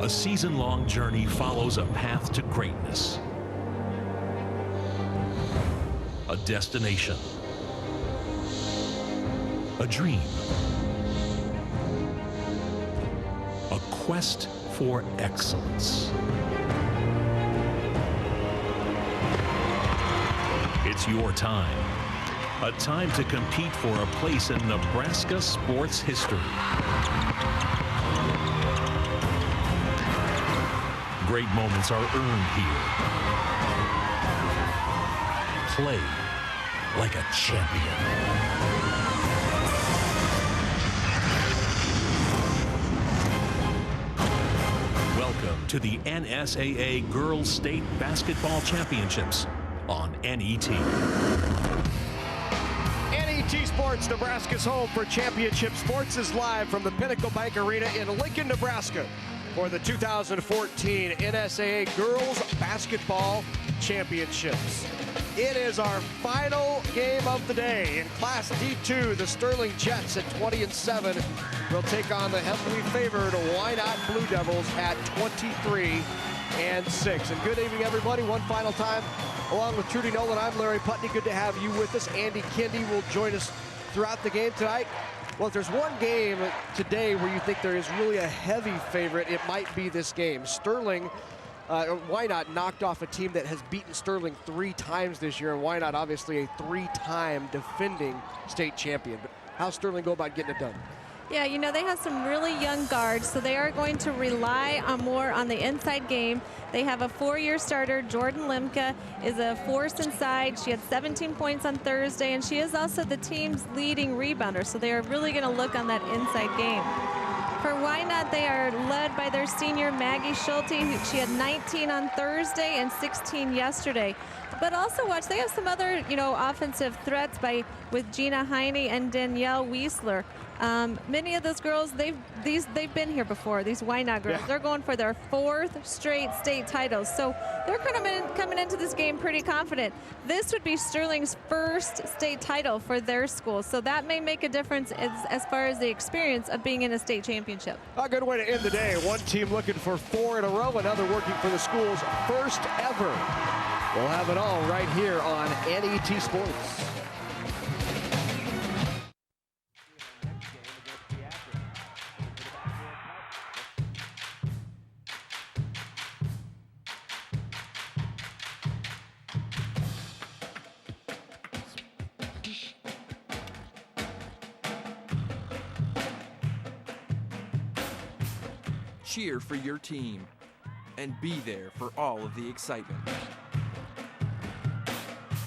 A season-long journey follows a path to greatness. A destination. A dream. A quest for excellence. It's your time. A time to compete for a place in Nebraska sports history. Great moments are earned here. Play like a champion. Welcome to the NSAA Girls State Basketball Championships on NET. NET Sports, Nebraska's home for championship sports, is live from the Pinnacle Bank Arena in Lincoln, Nebraska for the 2014 NSAA Girls Basketball Championships. It is our final game of the day. In Class D2, the Sterling Jets at 20-7 will take on the heavily favored Wynot Blue Devils at 23-6. And good evening, everybody. One final time, along with Trudy Nolan, I'm Larry Putney. Good to have you with us. Andy Kindy will join us throughout the game tonight. Well, if there's one game today where you think there is really a heavy favorite, it might be this game. Sterling, Wynot knocked off a team that has beaten Sterling 3 times this year, and Wynot obviously a 3-time defending state champion. But how's Sterling go about getting it done? Yeah, you know, they have some really young guards, so they are going to rely on more on the inside game. They have a 4-year starter. Jordan Limka is a force inside. She had 17 points on Thursday, and she is also the team's leading rebounder, so they are really going to look on that inside game. For Wynot, they are led by their senior Maggie Schulte. She had 19 on Thursday and 16 yesterday. But also watch, they have some other, offensive threats with Gina Heine and Danielle Wiesler. Many of those girls, they've been here before. These Wynot girls, They're going for their 4th straight state titles. So they're coming into this game pretty confident. This would be Sterling's 1st state title for their school. So that may make a difference as far as the experience of being in a state championship. A good way to end the day. One team looking for 4 in a row, another working for the school's 1st ever. We'll have it all right here on NET Sports. Cheer for your team and be there for all of the excitement.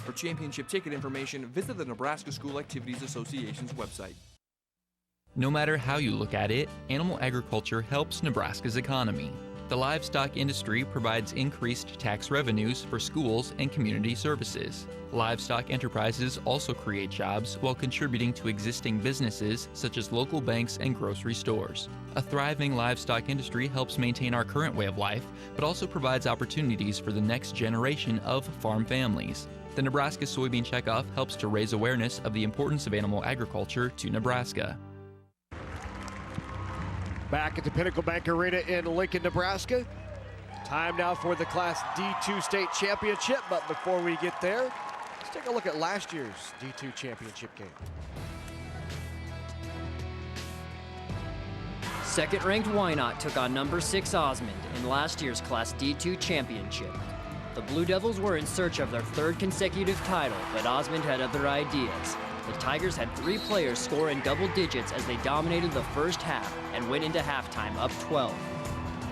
For championship ticket information, visit the Nebraska School Activities Association's website. No matter how you look at it, animal agriculture helps Nebraska's economy. The livestock industry provides increased tax revenues for schools and community services. Livestock enterprises also create jobs while contributing to existing businesses such as local banks and grocery stores. A thriving livestock industry helps maintain our current way of life, but also provides opportunities for the next generation of farm families. The Nebraska Soybean Checkoff helps to raise awareness of the importance of animal agriculture to Nebraska. Back at the Pinnacle Bank Arena in Lincoln, Nebraska. Time now for the Class D2 State Championship, but before we get there, let's take a look at last year's D2 Championship game. Second-ranked Wynot took on number 6 Osmond in last year's Class D2 Championship. The Blue Devils were in search of their 3rd consecutive title, but Osmond had other ideas. The Tigers had 3 players score in double digits as they dominated the first half and went into halftime up 12.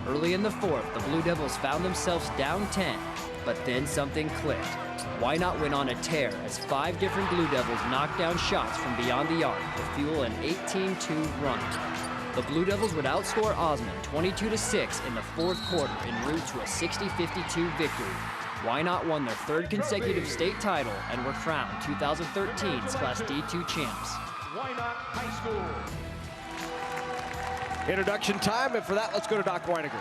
Early in the 4th, the Blue Devils found themselves down 10, but then something clicked. Wynot went on a tear as 5 different Blue Devils knocked down shots from beyond the arc to fuel an 18-2 run. The Blue Devils would outscore Osmond 22-6 in the 4th quarter en route to a 60-52 victory. Wynot won their 3rd consecutive state title and were crowned 2013's Class D2 champs. Wynot High School. Introduction time, and for that, let's go to Doc Weiniger.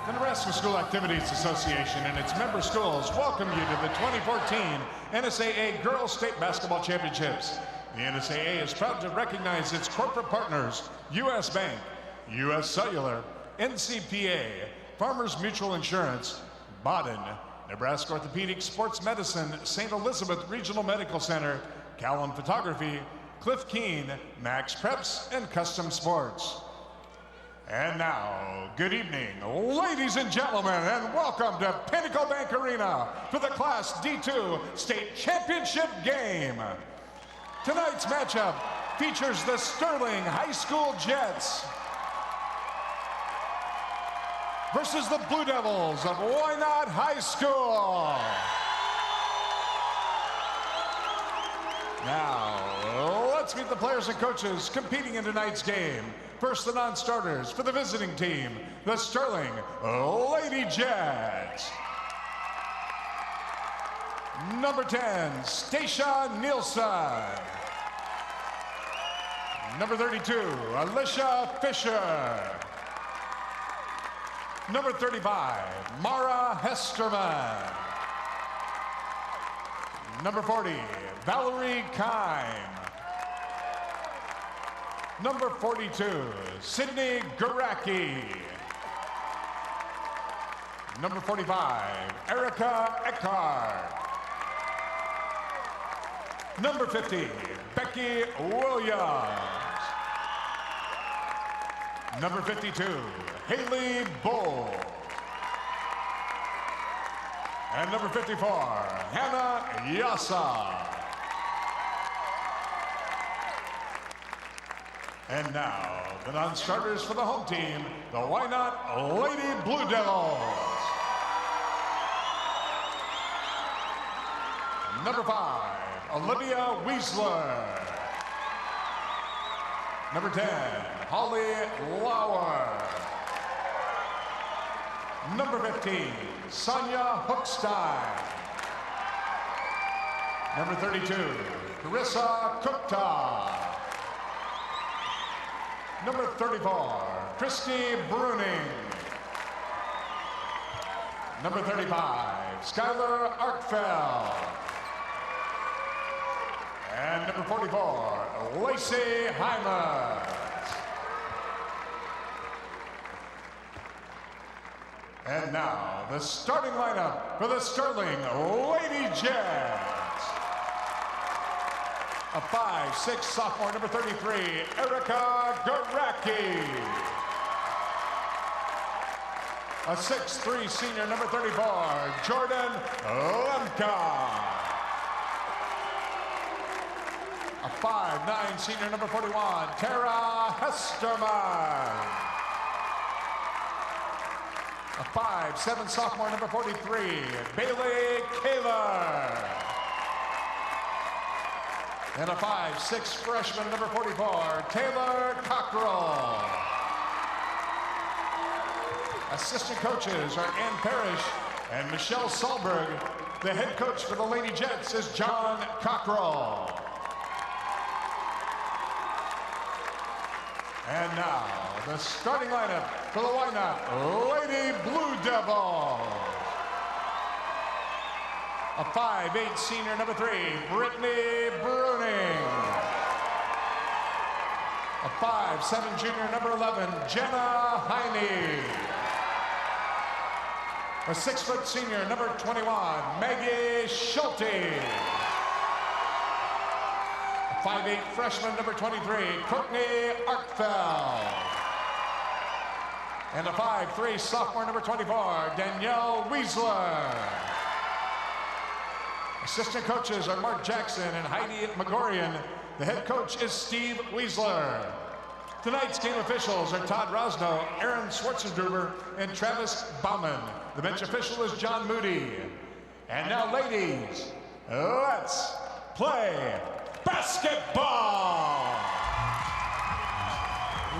The Nebraska School Activities Association and its member schools welcome you to the 2014 NSAA Girls State Basketball Championships. The NSAA is proud to recognize its corporate partners, U.S. Bank, U.S. Cellular, NCPA, Farmers Mutual Insurance, Baden, Nebraska Orthopedic Sports Medicine, St. Elizabeth Regional Medical Center, Callum Photography, Cliff Keen, Max Preps, and Custom Sports. And now, good evening, ladies and gentlemen, and welcome to Pinnacle Bank Arena for the Class D2 State Championship game. Tonight's matchup features the Sterling High School Jets versus the Blue Devils of Wynot High School. Now, let's meet the players and coaches competing in tonight's game. First, the non-starters for the visiting team, the Sterling Lady Jets. Number 10, Stacia Nielsen. Number 32, Alicia Fisher. Number 35, Mara Hesterman. Number 40, Valerie Kime. Number 42, Sydney Garacki. Number 45, Erica Eckhart. Number 50, Becky Williams. Number 52, Haley Bull. And number 54, Hannah Yasa. And now, the non-starters for the home team, the Wynot Lady Blue Devils. Number 5, Olivia Wiesler. Number 10, Holly Lauer. Number 15, Sonia Hookstein. Number 32, Carissa Cookta. Number 34, Christy Bruning. Number 35, Skylar Arkfeld. And number 44, Lacey Hyman. And now, the starting lineup for the Sterling Lady Jets. A 5'6" sophomore, number 33, Erica Garacki. A 6'3" senior, number 34, Jordan Lemka. A 5'9" senior, number 41, Tara Hesterman. A 5'7" sophomore, number 43, Bailey Kaler. And a 5'6" freshman, number 44, Taylor Cockrell. Assistant coaches are Ann Parrish and Michelle Solberg. The head coach for the Lady Jets is John Cockrell. And now, the starting lineup for the Wynot Lady Blue Devils. A 5'8" senior, number 3, Brittany Bruning. A 5'7" junior, number 11, Jenna Heine. A 6' senior, number 21, Maggie Schulte. A 5'8" freshman, number 23, Courtney Arkfeld. And a 5'3" sophomore, number 24, Danielle Wiesler. Assistant coaches are Mark Jackson and Heidi Magorian. The head coach is Steve Wiesler. Tonight's game officials are Todd Rosno, Aaron Schwartzendruber, and Travis Bauman. The bench official is John Moody. And now, ladies, let's play basketball.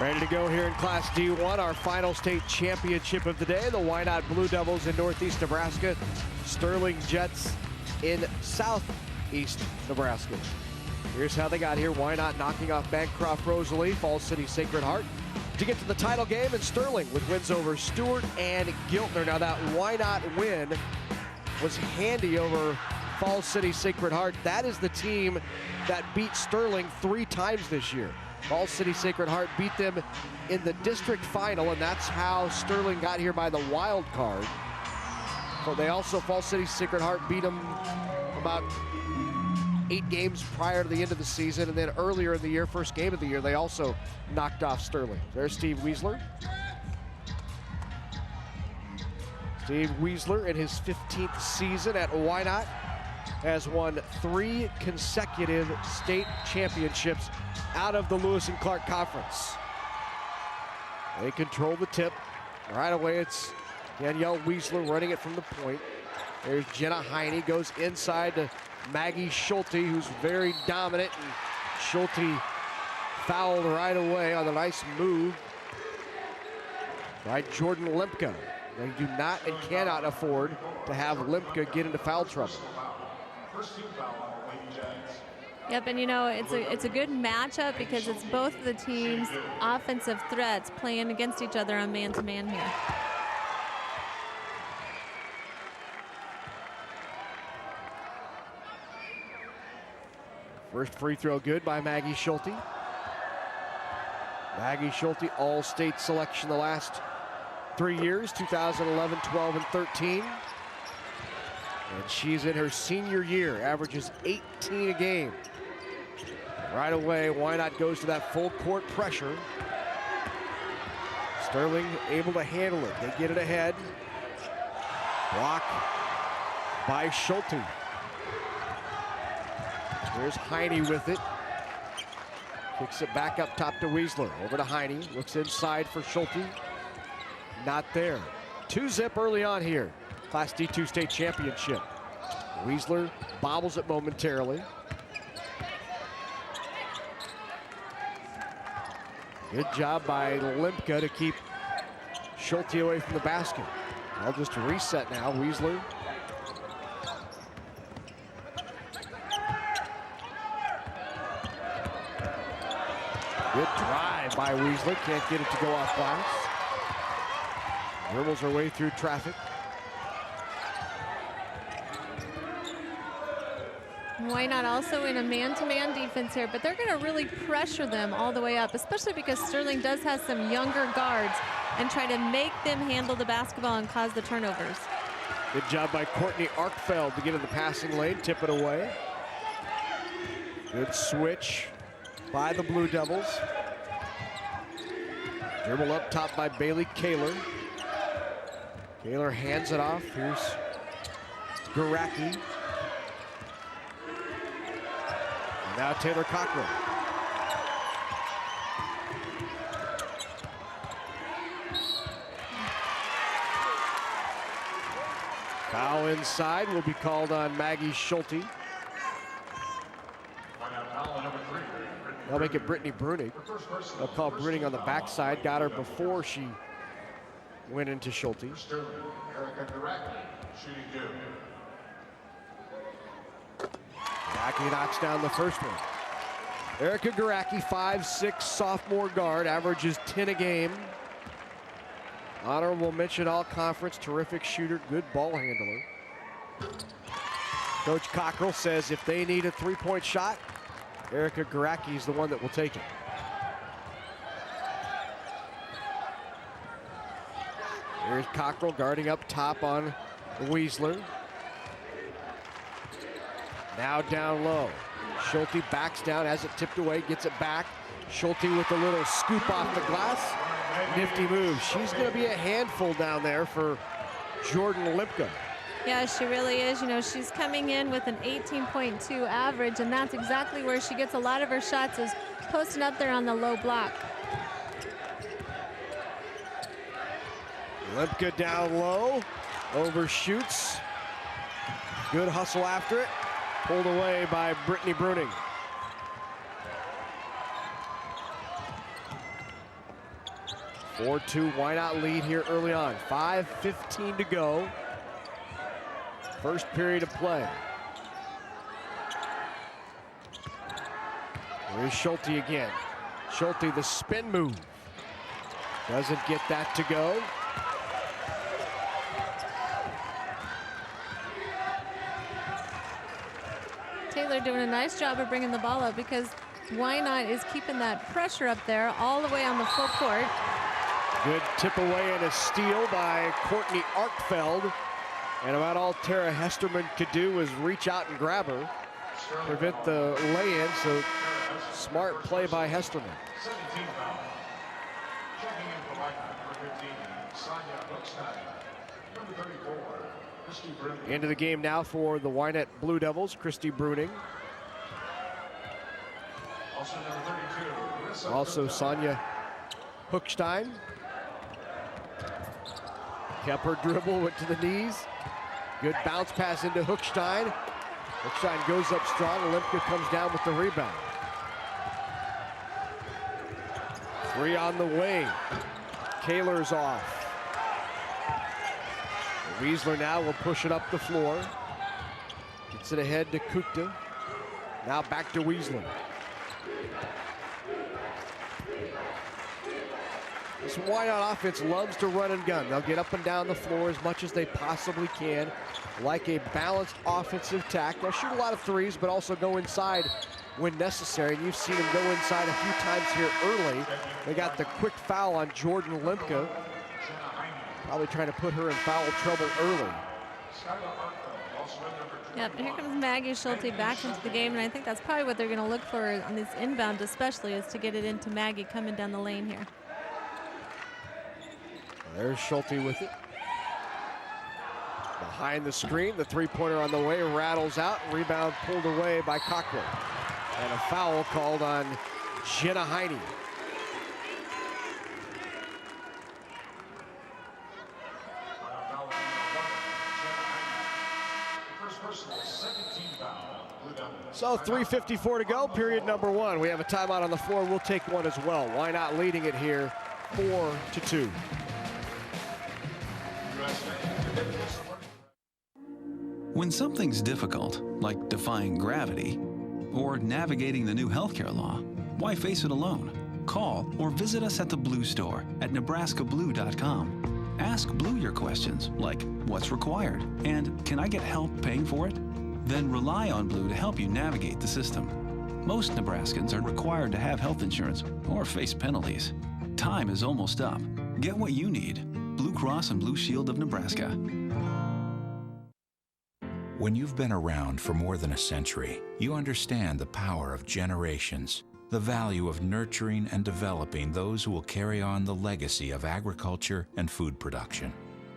Ready to go here in Class D1, our final state championship of the day. The Wynot Blue Devils in Northeast Nebraska, Sterling Jets in Southeast Nebraska. Here's how they got here. Wynot knocking off Bancroft Rosalie, Falls City Sacred Heart to get to the title game, and Sterling with wins over Stewart and Giltner. Now that Wynot win was handy over Falls City Sacred Heart. That is the team that beat Sterling 3 times this year. Falls City Sacred Heart beat them in the district final, and that's how Sterling got here by the wild card. So they also, Falls City Sacred Heart beat them about 8 games prior to the end of the season, and then earlier in the year, first game of the year, they also knocked off Sterling. There's Steve Weisler. Steve Weisler, in his 15th season at Wynot, has won 3 consecutive state championships out of the Lewis and Clark Conference. They control the tip. Right away, it's Danielle Weisler running it from the point. There's Jenna Heine, goes inside to Maggie Schulte, who's very dominant, and Schulte fouled right away on a nice move by Jordan Limka. They do not and cannot afford to have Limka get into foul trouble. Yep, and you know, it's a good matchup because it's both of the teams' offensive threats playing against each other on man-to-man here. First free throw good by Maggie Schulte. Maggie Schulte, all-state selection the last 3 years, 2011, 12, and 13. And she's in her senior year, averages 18 a game. Right away, Wynot goes to that full court pressure. Sterling able to handle it. They get it ahead. Block by Schulte. There's Heine with it. Kicks it back up top to Weisler. Over to Heine. Looks inside for Schulte. Not there. 2-zip early on here. Class D2 state championship. Weisler bobbles it momentarily. Good job by Limka to keep Schulte away from the basket. I'll just reset now. Weisler. Good drive by Weisler. Can't get it to go off glass. Dribbles her way through traffic. Wynot also in a man-to-man defense here, but they're going to really pressure them all the way up, especially because Sterling does have some younger guards, and try to make them handle the basketball and cause the turnovers. Good job by Courtney Arkfeld to get in the passing lane, tip it away. Good switch by the Blue Devils. Dribble up top by Bailey Kaler. Kaler hands it off. Here's Garacki. And now Taylor Cockrell. Foul inside will be called on Maggie Schulte. They'll make it Brittany Brunig. They'll call Brunig on the backside. Got her before she went into Schulte. Garacki knocks down the first one. Erica Garacki, 5'6", sophomore guard, averages 10 a game. Honorable mention all conference, terrific shooter, good ball handler. Coach Cockrell says if they need a three-point shot, Erica Garacki is the one that will take it. Here's Cockrell guarding up top on Weisler. Now down low. Schulte backs down, has it tipped away, gets it back. Schulte with a little scoop off the glass. Nifty move. She's going to be a handful down there for Jordan Limka. Yeah, she really is. You know, she's coming in with an 18.2 average, and that's exactly where she gets a lot of her shots, is posting up there on the low block. Limka down low, overshoots. Good hustle after it. Pulled away by Brittany Bruning. Wynot lead here early on. 5:15 to go. First period of play. Here's Schulte again. Schulte, the spin move. Doesn't get that to go. Taylor doing a nice job of bringing the ball up, because Wynot is keeping that pressure up there all the way on the full court. Good tip away and a steal by Courtney Arkfeld. And about all Tara Hesterman could do was reach out and grab her, prevent the lay-in, so smart play by Hesterman. Into the game now for the Wynot Blue Devils, Christy Bruning. Also Sonia Hookstein. Kept her dribble, went to the knees. Good bounce pass into Hookstein. Hookstein goes up strong. Olympia comes down with the rebound. 3 on the wing. Kaler's off. Wiesler now will push it up the floor. Gets it ahead to Kukta. Now back to Wiesler. This Wynot offense loves to run and gun. They'll get up and down the floor as much as they possibly can, like a balanced offensive attack. They'll shoot a lot of threes, but also go inside when necessary. And you've seen them go inside a few times here early. They got the quick foul on Jordan Limka. Probably trying to put her in foul trouble early. Yep, here comes Maggie Schulte back into the game, and I think that's probably what they're going to look for on this inbound especially, is to get it into Maggie coming down the lane here. There's Schulte with it. Behind the screen, the three-pointer on the way, rattles out, rebound pulled away by Cockrell. And a foul called on Jenna Heine. So 3:54 to go, period number 1. We have a timeout on the floor. We'll take one as well. Wynot leading it here 4-2. When something's difficult, like defying gravity or navigating the new healthcare law, why face it alone? Call or visit us at the Blue Store at nebraskablue.com. Ask Blue your questions like, what's required? And can I get help paying for it? Then rely on Blue to help you navigate the system. Most Nebraskans are required to have health insurance or face penalties. Time is almost up. Get what you need. Blue Cross and Blue Shield of Nebraska. When you've been around for more than a century, you understand the power of generations, the value of nurturing and developing those who will carry on the legacy of agriculture and food production.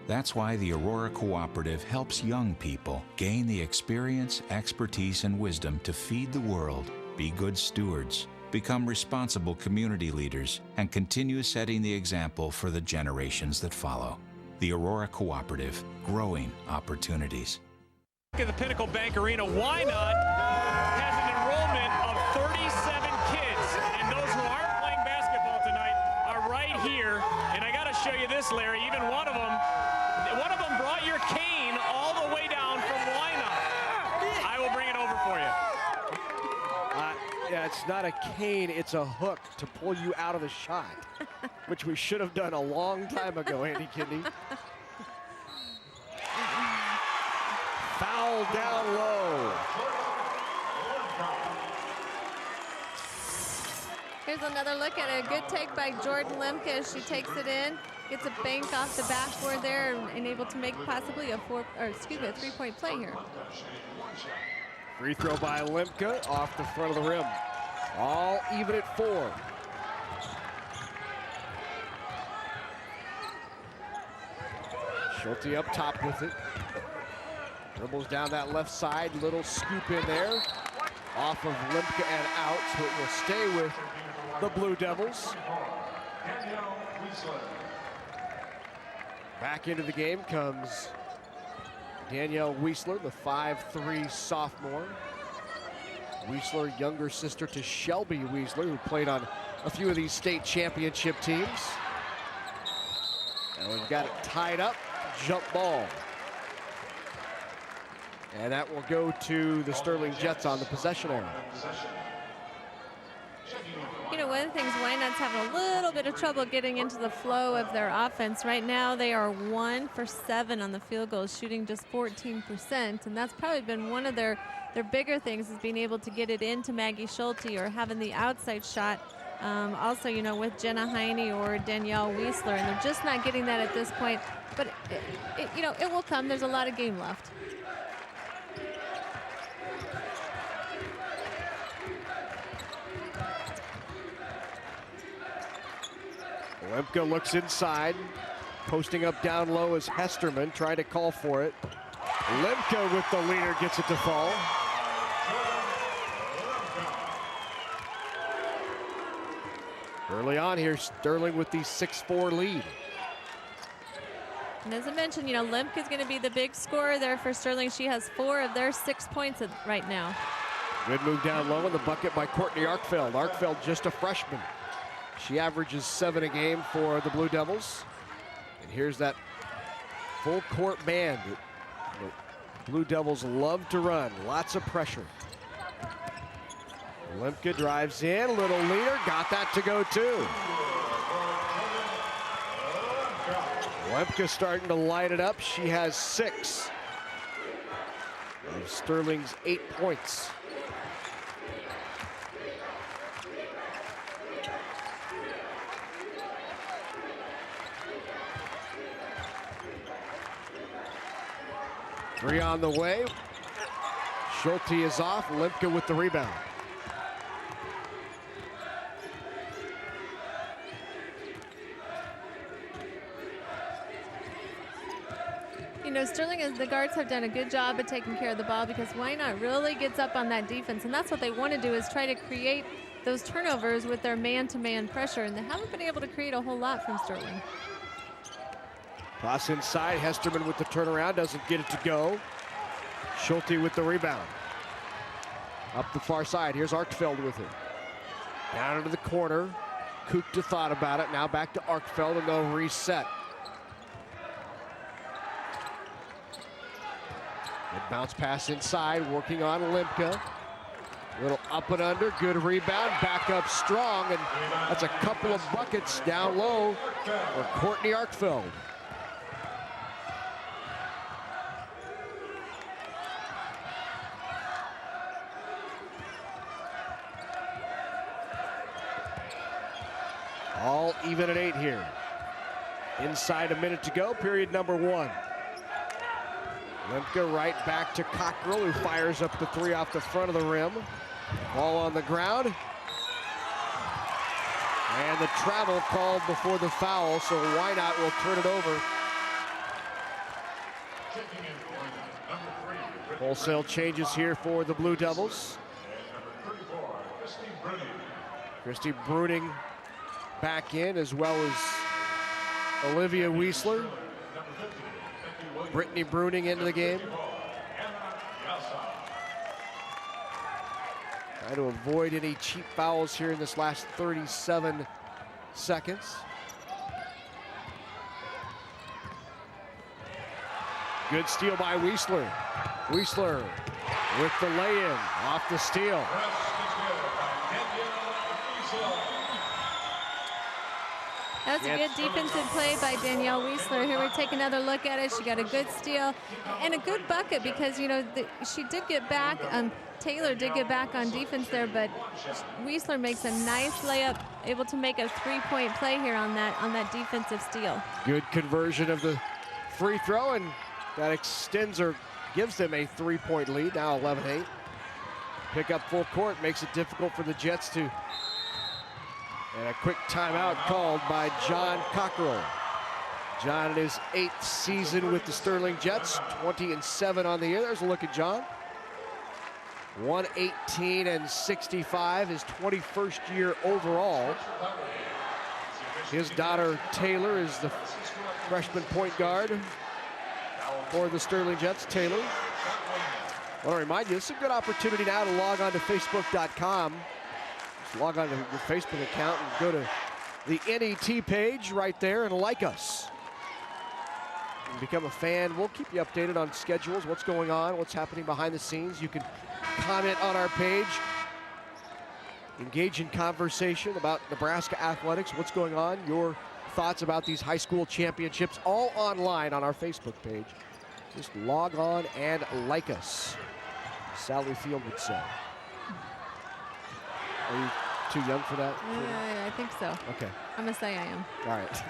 That's why the Aurora Cooperative helps young people gain the experience, expertise, and wisdom to feed the world, be good stewards, become responsible community leaders, and continue setting the example for the generations that follow. The Aurora Cooperative, growing opportunities. At the Pinnacle Bank Arena, Wynot has an enrollment of 37 kids, and those who aren't playing basketball tonight are right here. And I got to show you this, Larry. Even one of them brought your cane all the way down from Wynot. I will bring it over for you. Yeah, it's not a cane, it's a hook to pull you out of the shot, which we should have done a long time ago, Andy Kidney. Foul down low. Here's another look at a good take by Jordan Limka as she takes it in, gets a bank off the backboard there, and able to make possibly a three-point play here. Free throw by Limka off the front of the rim. All even at 4. Schulte up top with it. Dribbles down that left side, little scoop in there. Off of Limka and out, so it will stay with the Blue Devils. Back into the game comes Danielle Wiesler, the 5'3" sophomore. Wiesler, younger sister to Shelby Wiesler, who played on a few of these state championship teams. And we've got it tied up, jump ball. And that will go to the Sterling Jets on the possession arrow. You know, know, one of the things Wynot's having a little bit of trouble getting into the flow of their offense. Right now, they are 1 for 7 on the field goals, shooting just 14%, and that's probably been one of their bigger things, is being able to get it into Maggie Schulte or having the outside shot. Also, you know, with Jenna Heine or Danielle Wiesler, and they're just not getting that at this point. But, you know, it will come. There's a lot of game left. Lemke looks inside. Posting up down low is Hesterman, trying to call for it. Lemke with the leader gets it to fall. Early on here, Sterling with the 6-4 lead. And as I mentioned, you know, Lemke is going to be the big scorer there for Sterling. She has 4 of their 6 points right now. Good move down low in the bucket by Courtney Arkfeld. Arkfeld just a freshman. She averages 7 a game for the Blue Devils. And here's that full court band that the Blue Devils love to run. Lots of pressure. Lemke drives in, little leader, got that to go too. Lemke starting to light it up. She has 6 of Sterling's 8 points. Three on the way. Schulte is off. Lemke with the rebound. You know, Sterling, as the guards have done a good job of taking care of the ball, because Wynot really gets up on that defense, and that's what they want to do, is try to create those turnovers with their man-to-man pressure, and they haven't been able to create a whole lot from Sterling. Toss inside, Hesterman with the turnaround, doesn't get it to go. Schulte with the rebound. Up the far side, here's Arkfeld with it. Down into the corner, Kukta thought about it, now back to Arkfeld, and they'll reset. Good bounce pass inside, working on Lemke. Little up and under, good rebound, back up strong, and that's a couple of buckets down low for Courtney Arkfeld. All even at 8 here. Inside a minute to go, period number 1. Lemke right back to Cockrell, who fires up the 3 off the front of the rim. Ball on the ground. And the travel called before the foul, so Wynot will turn it over. Wholesale changes here for the Blue Devils. Christy Bruning back in, as well as Olivia Wiesler. Brittany Bruning into the game. Try to avoid any cheap fouls here in this last 37 seconds. Good steal by Wiesler. Wiesler with the lay-in off the steal. That was a good defensive play by Danielle Wiesler. Here we take another look at it. She got a good steal and a good bucket, because, you know, she did get back. Taylor did get back on defense there, but Wiesler makes a nice layup, able to make a 3-point play here on that defensive steal. Good conversion of the free throw, and that extends or gives them a 3-point lead, now 11-8. Pick up full court, makes it difficult for the Jets to. And a quick timeout called by John Cockrell. John in his 8th season with the Sterling Jets, 20-7 on the year. There's a look at John. 118-65, his 21st year overall. His daughter Taylor is the freshman point guard for the Sterling Jets. Taylor, I want to remind you, this is a good opportunity now to log on to Facebook.com. Log on to your Facebook account and go to the NET page right there and like us. And become a fan. We'll keep you updated on schedules, what's going on, what's happening behind the scenes. You can comment on our page. engage in conversation about Nebraska athletics, what's going on, your thoughts about these high school championships, all online on our Facebook page. Just log on and like us, Sally Field would say. Are you too young for that? I think so. Okay. I'm going to say I am. All right.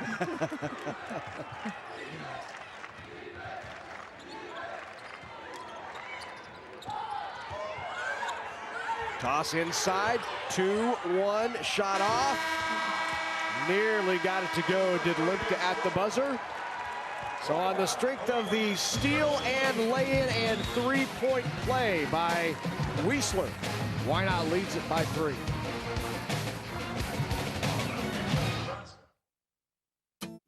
Toss inside, 2-1, shot off. Nearly got it to go, did Limpka at the buzzer. So on the strength of the steal and lay-in and three-point play by Weisler, Wynot leads it by 3.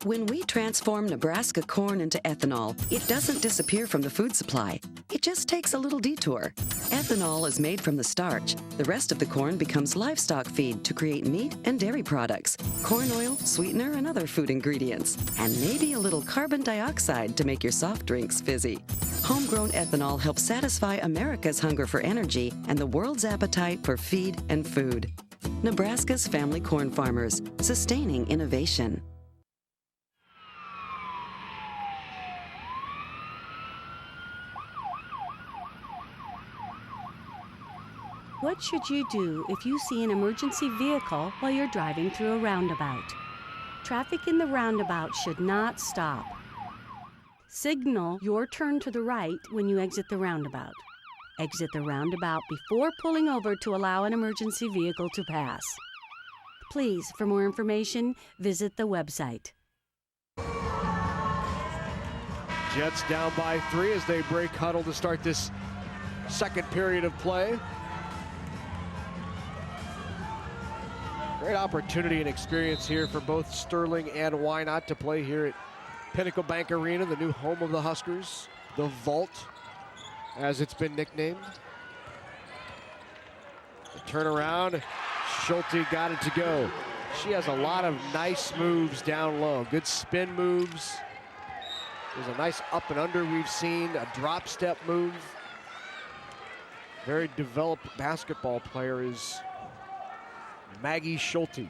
When we transform Nebraska corn into ethanol, it doesn't disappear from the food supply. It just takes a little detour. Ethanol is made from the starch. The rest of the corn becomes livestock feed to create meat and dairy products, corn oil, sweetener, and other food ingredients, and maybe a little carbon dioxide to make your soft drinks fizzy. Homegrown ethanol helps satisfy America's hunger for energy and the world's appetite for feed and food. Nebraska's family corn farmers, sustaining innovation. What should you do if you see an emergency vehicle while you're driving through a roundabout? Traffic in the roundabout should not stop. Signal your turn to the right when you exit the roundabout. Exit the roundabout before pulling over to allow an emergency vehicle to pass. Please, for more information, visit the website. Jets down by 3 as they break huddle to start this second period of play. Great opportunity and experience here for both Sterling and Wynot to play here at Pinnacle Bank Arena, the new home of the Huskers, the Vault, as it's been nicknamed. The turnaround, Schulte got it to go. She has a lot of nice moves down low, good spin moves. There's a nice up and under we've seen, a drop step move. Very developed basketball player is Maggie Schulte.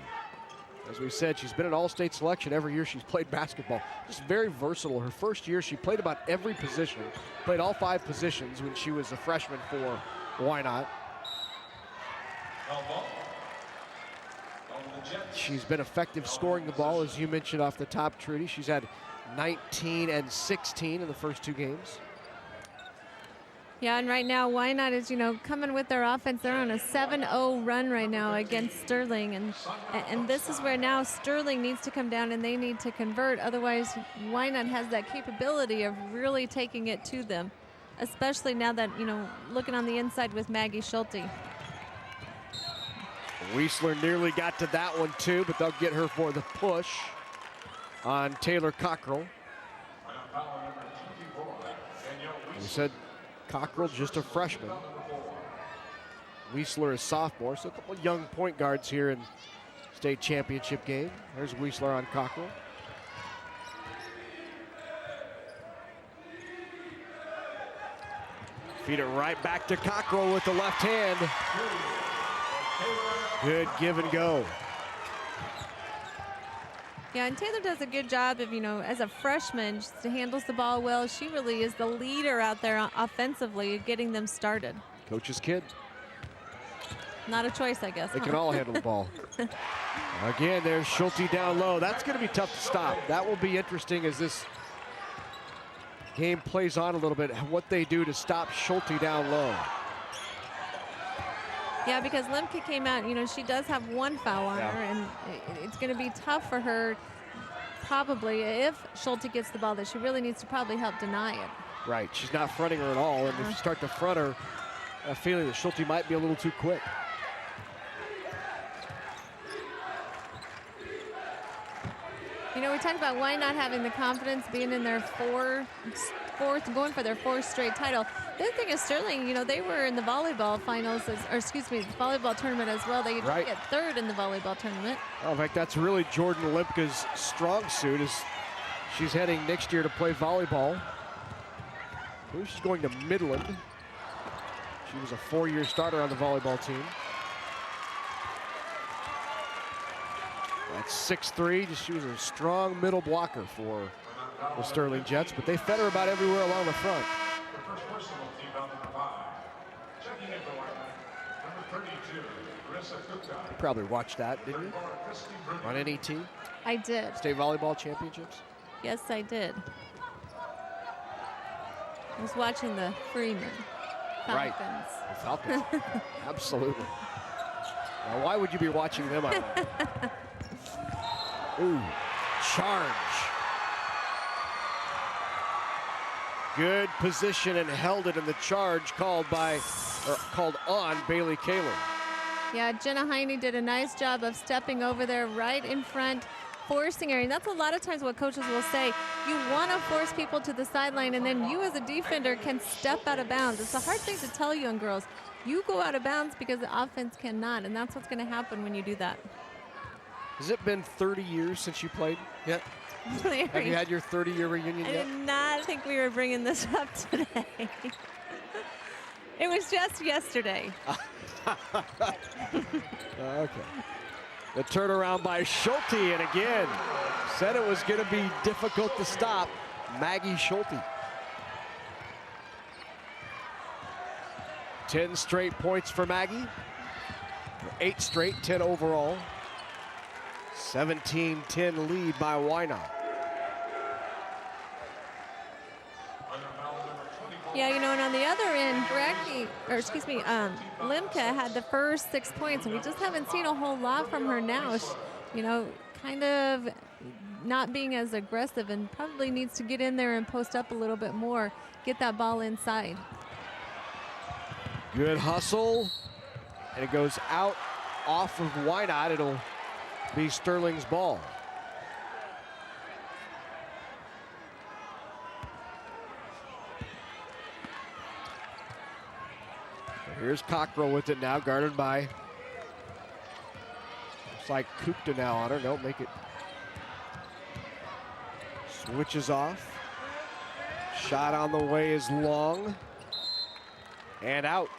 As we said, she's been an all-state selection every year she's played basketball. Just very versatile. Her first year, she played about every position. Played all 5 positions when she was a freshman for Wynot. She's been effective scoring the ball, as you mentioned off the top, Trudy. She's had 19 and 16 in the first 2 games. Yeah, and right now Wynot is, coming with their offense. They're on a 7-0 run right now against Sterling, and this is where now Sterling needs to come down and they need to convert. Otherwise, Wynot has that capability of really taking it to them, especially now that, looking on the inside with Maggie Schulte. Weisler nearly got to that one too, but they'll get her for the push on Taylor Cockrell. We said Cockrell just a freshman. Weisler is sophomore, so a couple of young point guards here in state championship game. There's Weisler on Cockrell. Feed it right back to Cockrell with the left hand. Good give and go. Yeah, and Taylor does a good job of, as a freshman, she handles the ball well. She really is the leader out there offensively, getting them started. Coach's kid. Not a choice, I guess. They can all handle the ball. Again, there's Schulte down low. That's going to be tough to stop. That will be interesting as this game plays on a little bit, what they do to stop Schulte down low. Yeah, because Limke came out, she does have 1 foul on her, and it's going to be tough for her, probably, if Schulte gets the ball, that she really needs to probably help deny it. Right, she's not fronting her at all, and if you start to front her, a feeling that Schulte might be a little too quick. We talked about why not having the confidence, being in their going for their 4th straight title. The other thing is Sterling, they were in the volleyball finals, the volleyball tournament as well. They did get 3rd in the volleyball tournament. Oh, in fact, that's really Jordan Lipka's strong suit, is she's heading next year to play volleyball. I believe she's going to Midland. She was a 4-year starter on the volleyball team. At 6'3", she was a strong middle blocker for the Sterling Jets, but they fed her about everywhere along the front. You probably watched that, didn't you? On NET? I did. State Volleyball Championships? Yes, I did. I was watching the Freeman Falcons. Right. The Falcons. Absolutely. Now, why would you be watching them? Ooh, charge. Good position and held it in the charge called on Bailey Kaler. Yeah, Jenna Heine did a nice job of stepping over there right in front, forcing her. And that's a lot of times what coaches will say. You want to force people to the sideline, and then you as a defender can step out of bounds. It's a hard thing to tell young girls. You go out of bounds because the offense cannot, and that's what's going to happen when you do that. Has it been 30 years since you played yet? Larry, have you had your 30-year reunion yet? I did not think we were bringing this up today. It was just yesterday. Okay. The turnaround by Schulte, and again, said it was going to be difficult to stop Maggie Schulte. 10 straight points for Maggie. 8 straight, 10 overall. 17-10 lead by Wynot. Yeah, you know, and on the other end, Limke had the first 6 points, and we just haven't seen a whole lot from her now. She, you know, kind of not being as aggressive, and probably needs to get in there and post up a little bit more, get that ball inside. Good hustle, and it goes out off of Wynot. It'll be Sterling's ball. Here's Cockrell with it now, guarded by, looks like Kupta now on her. Don't make it. Switches off. Shot on the way is long. And out.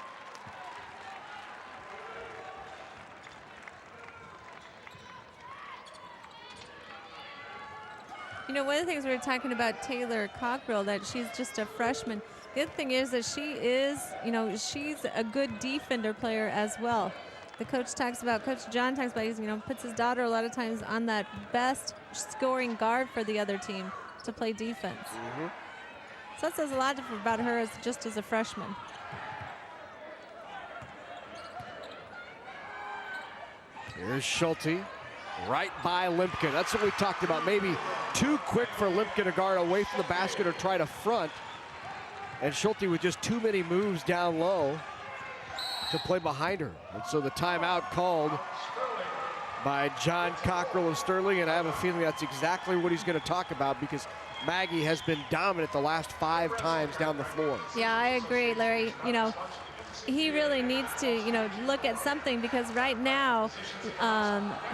You know, one of the things we were talking about Taylor Cockrell, that she's just a freshman. The other thing is that she is, you know, she's a good defender player as well. The Coach John talks about, you know, puts his daughter a lot of times on that best scoring guard for the other team to play defense. So that says a lot about her just as a freshman. Here's Schulte, right by Limke. That's what we talked about. Maybe too quick for Limke to guard away from the basket or try to front. And Schulte with just too many moves down low to play behind her. And so the timeout called by John Cockrell of Sterling, and I have a feeling that's exactly what he's going to talk about, because Maggie has been dominant the last 5 times down the floor. Yeah, I agree, Larry. You know, he really needs to, you know, look at something, because right now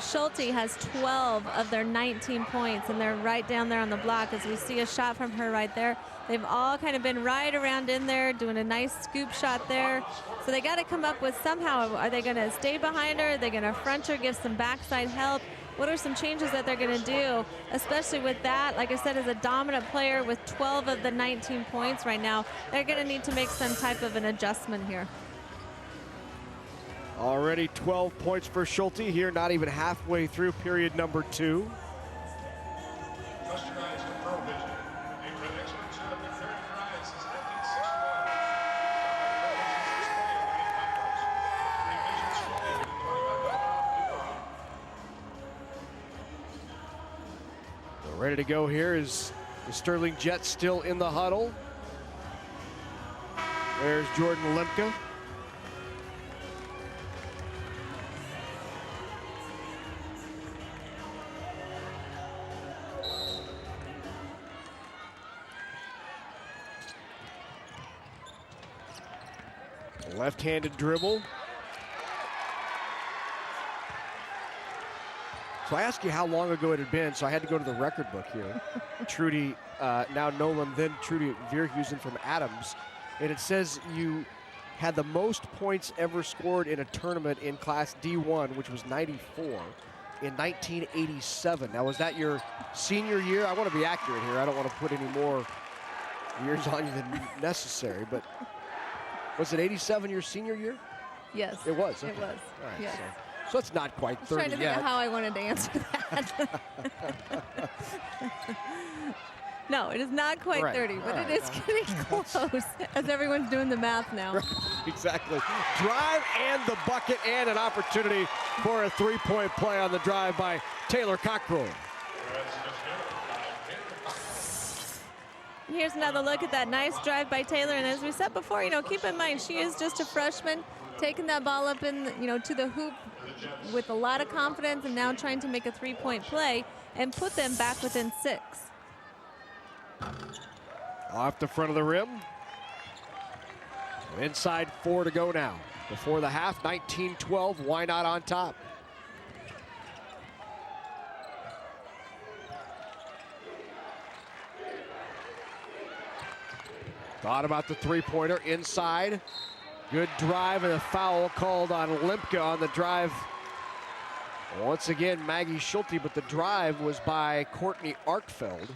Schulte has 12 of their 19 points, and they're right down there on the block as we see a shot from her right there. They've all kind of been right around in there doing a nice scoop shot there. So they got to come up with somehow, are they going to stay behind her? Are they going to front her, give some backside help? What are some changes that they're going to do, especially with that, like I said, as a dominant player with 12 of the 19 points right now? They're going to need to make some type of an adjustment here. Already 12 points for Schulte here, not even halfway through period number 2. Ready to go here is the Sterling Jets still in the huddle. There's Jordan Limke. Left-handed dribble. So I asked you how long ago it had been, so I had to go to the record book here. Trudy, now Nolan, then Trudy Veerhusen from Adams. And it says you had the most points ever scored in a tournament in Class D1, which was 94. in 1987. Now, was that your senior year? I want to be accurate here. I don't want to put any more years on you than necessary, but was it 87 your senior year? Yes. It was. Okay. It was. All right, yes. So it's not quite 30 trying to think yet. of how I wanted to answer that. No, it is not quite 30, but it is getting close as everyone's doing the math now. Exactly. Drive and the bucket and an opportunity for a three-point play on the drive by Taylor Cockrell. And here's another look at that nice drive by Taylor. And as we said before, keep in mind, she is just a freshman, taking that ball up in, to the hoop with a lot of confidence and now trying to make a three-point play and put them back within 6. Off the front of the rim. Inside 4 to go now. Before the half, 19-12, Wynot on top. Thought about the three-pointer inside. Good drive and a foul called on Limka on the drive. Once again, Maggie Schulte, but the drive was by Courtney Arkfeld.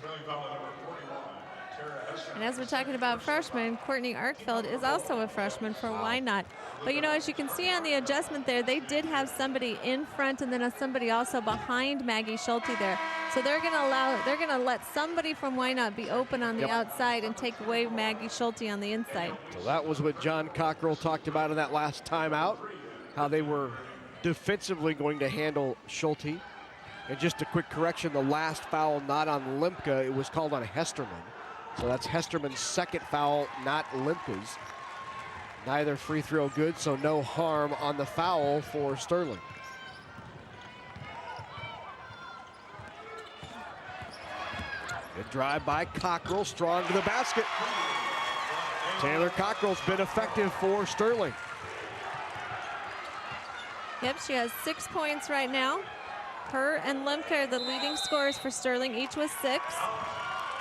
And as we're talking about freshmen, Courtney Arkfeld is also a freshman for Wynot. But as you can see on the adjustment there, they did have somebody in front and then somebody also behind Maggie Schulte there. So they're going to let somebody from Wynot be open on the outside and take away Maggie Schulte on the inside. So that was what John Cockrell talked about in that last timeout, how they were defensively going to handle Schulte. And just a quick correction, the last foul not on Limka, it was called on Hesterman. So that's Hesterman's second foul, not Limka's. Neither free throw good, so no harm on the foul for Sterling. Good drive by Cockrell, strong to the basket. Taylor Cockrell's been effective for Sterling. Yep, she has 6 points right now. Her and Limka are the leading scorers for Sterling, each with 6.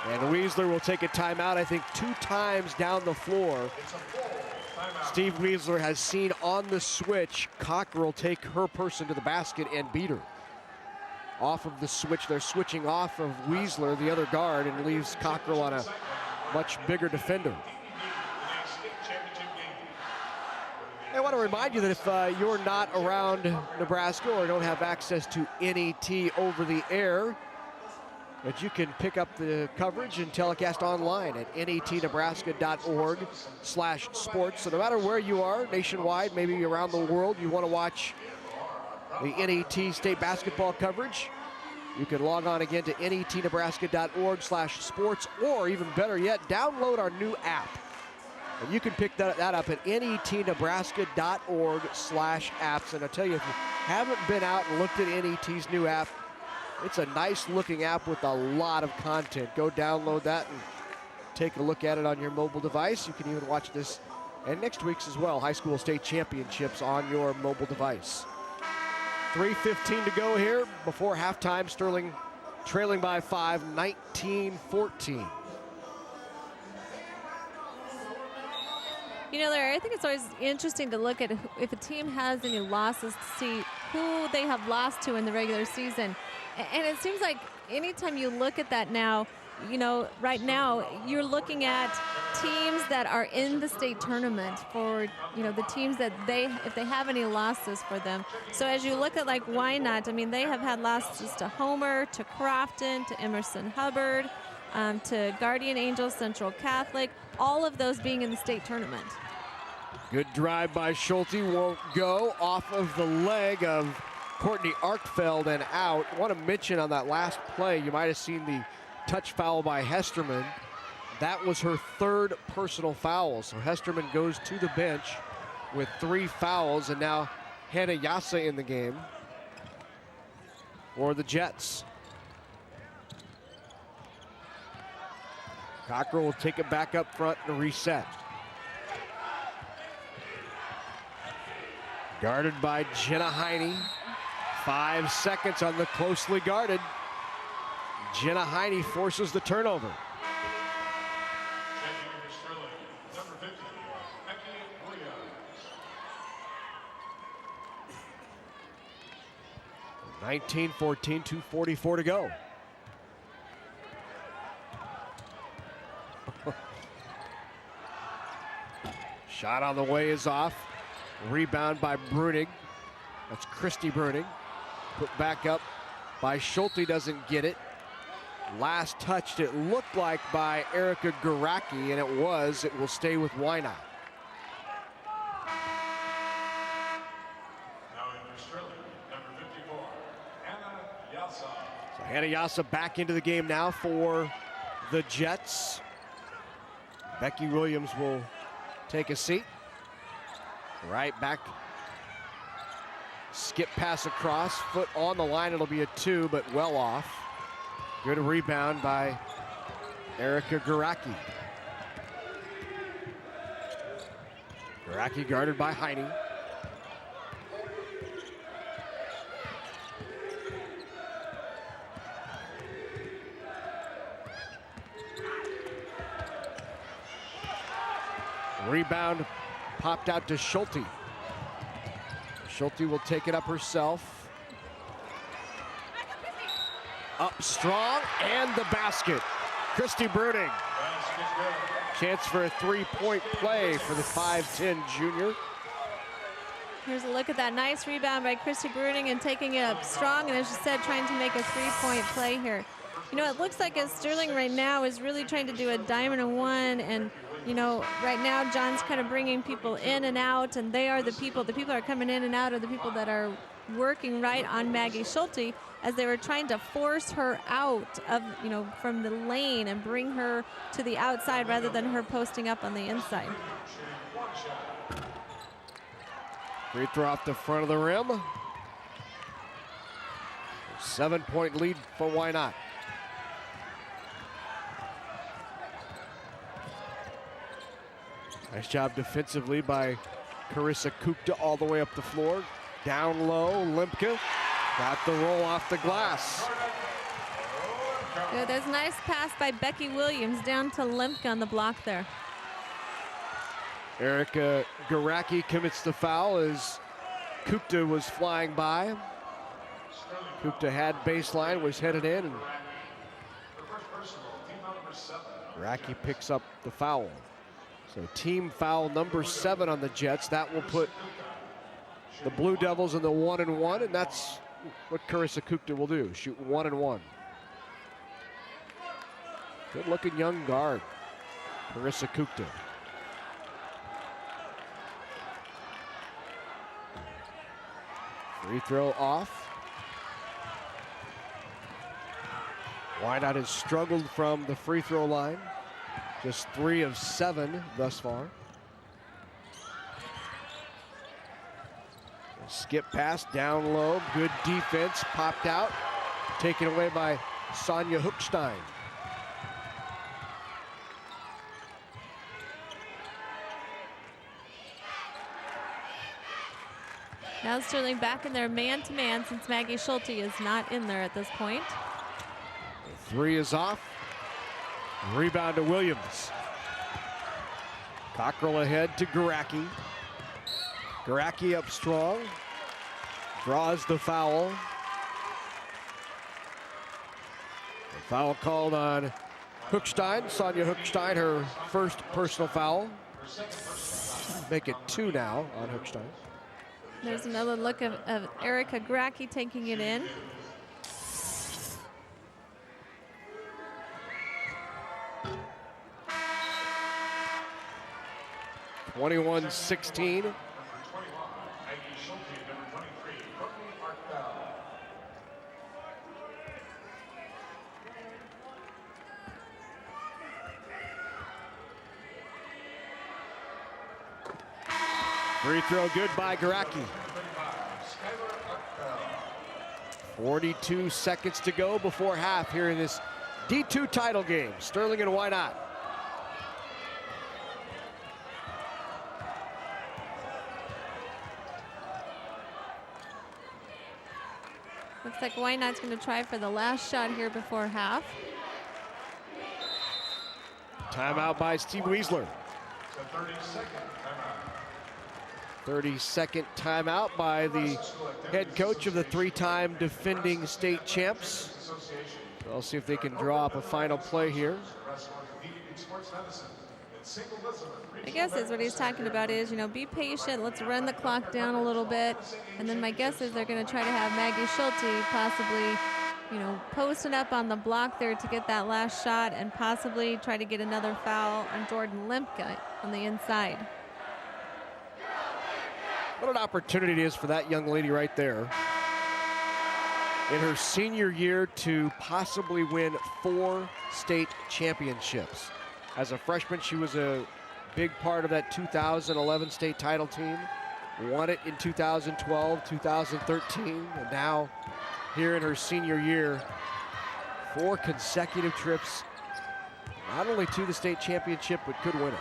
And Weisler will take a timeout, I think 2 times down the floor. Steve Weisler has seen on the switch Cockrell take her person to the basket and beat her. Off of the switch, they're switching off of Weisler, the other guard, and leaves Cockrell on a much bigger defender. I want to remind you that if you're not around Nebraska or don't have access to NET over the air, that you can pick up the coverage and telecast online at netnebraska.org/sports. So no matter where you are, nationwide, maybe around the world, you want to watch the NET state basketball coverage, you can log on again to netnebraska.org/sports, or even better yet, download our new app. And you can pick that up at netnebraska.org/apps. And I tell you, if you haven't been out and looked at NET's new app, it's a nice looking app with a lot of content. Go download that and take a look at it on your mobile device. You can even watch this and next week's as well, high school state championships on your mobile device. 3:15 to go here before halftime. Sterling trailing by 5, 19-14. Larry, I think it's always interesting to look at if a team has any losses to see who they have lost to in the regular season. And it seems like anytime you look at that now, right now you're looking at teams that are in the state tournament for, the teams that if they have any losses for them. So as you look at like Wynot, they have had losses to Homer, to Crofton, to Emerson Hubbard, to Guardian Angels, Central Catholic, all of those being in the state tournament. Good drive by Schulte, won't go, off of the leg of Courtney Arkfeld and out. I want to mention on that last play, you might have seen the touch foul by Hesterman. That was her 3rd personal foul. So Hesterman goes to the bench with 3 fouls, and now Hannah Yasa in the game for the Jets. Cockrell will take it back up front and reset. Guarded by Jenna Heine. 5 seconds on the closely guarded. Jenna Heine forces the turnover. 19-14, 2:44 to go. Shot on the way is off. Rebound by Bruning. That's Christy Bruning. Put back up by Schulte, doesn't get it. Last touched, it looked like, by Erica Garacki, and it was. It will stay with Wynot. Now in Sterling, number 54, Hannah Yassa. So Hannah Yassa back into the game now for the Jets. Becky Williams will take a seat. Right back. Skip pass across, foot on the line. It'll be a 2, but well off. Good rebound by Erica Garacki. Garacki guarded by Heine. Rebound popped out to Schulte. Schulte will take it up herself. Up strong, and the basket. Christy Bruning. Chance for a three-point play for the 5'10" junior. Here's a look at that nice rebound by Christy Bruning and taking it up strong, and as you said, trying to make a three-point play here. You know, it looks like as Sterling right now is really trying to do a diamond and one, and you know, right now John's kind of bringing people in and out, and they are the people that are coming in and out are the people that are working right on Maggie Schulte, as they were trying to force her out of, you know, from the lane and bring her to the outside rather than her posting up on the inside. Free throw off the front of the rim. 7-point lead for Wynot. Nice job defensively by Carissa Kupta all the way up the floor. Down low, Limka got the roll off the glass. Good, there's a nice pass by Becky Williams down to Limka on the block there. Erica Garacki commits the foul as Kupta was flying by. Kupta had baseline, was headed in, and Garacki picks up the foul. So team foul number 7 on the Jets. That will put the Blue Devils in the 1-1, and that's what Carissa Kupta will do, shoot 1-1. Good-looking young guard, Carissa Kupta. Free throw off. Wynot has struggled from the free throw line. Just 3 of 7 thus far. Skip pass down low, good defense, popped out, taken away by Sonia Hookstein. Now Sterling back in there man-to-man since Maggie Schulte is not in there at this point. The 3 is off. Rebound to Williams. Cockrell ahead to Garacki. Garacki up strong. Draws the foul. The foul called on Hookstein. Sonia Hookstein, her first personal foul. Make it 2 now on Hookstein. There's another look of Erica Garacki taking it in. (21-16). Free throw good by Garacki. 42 seconds to go before half here in this D2 title game. Sterling and Wynot. Looks like Wynot's going to try for the last shot here before half. Timeout by Steve Weisler. It's a 30-second timeout. 32nd timeout by the head coach of the 3-time defending state champs. So I'll see if they can draw up a final play here. I guess is what he's talking about is, be patient. Let's run the clock down a little bit. And then my guess is they're going to try to have Maggie Schulte possibly, posting up on the block there to get that last shot and possibly try to get another foul on Jordan Limke on the inside. What an opportunity it is for that young lady right there in her senior year to possibly win 4 state championships. As a freshman, she was a big part of that 2011 state title team. Won it in 2012, 2013, and now here in her senior year, 4 consecutive trips, not only to the state championship, but could win it.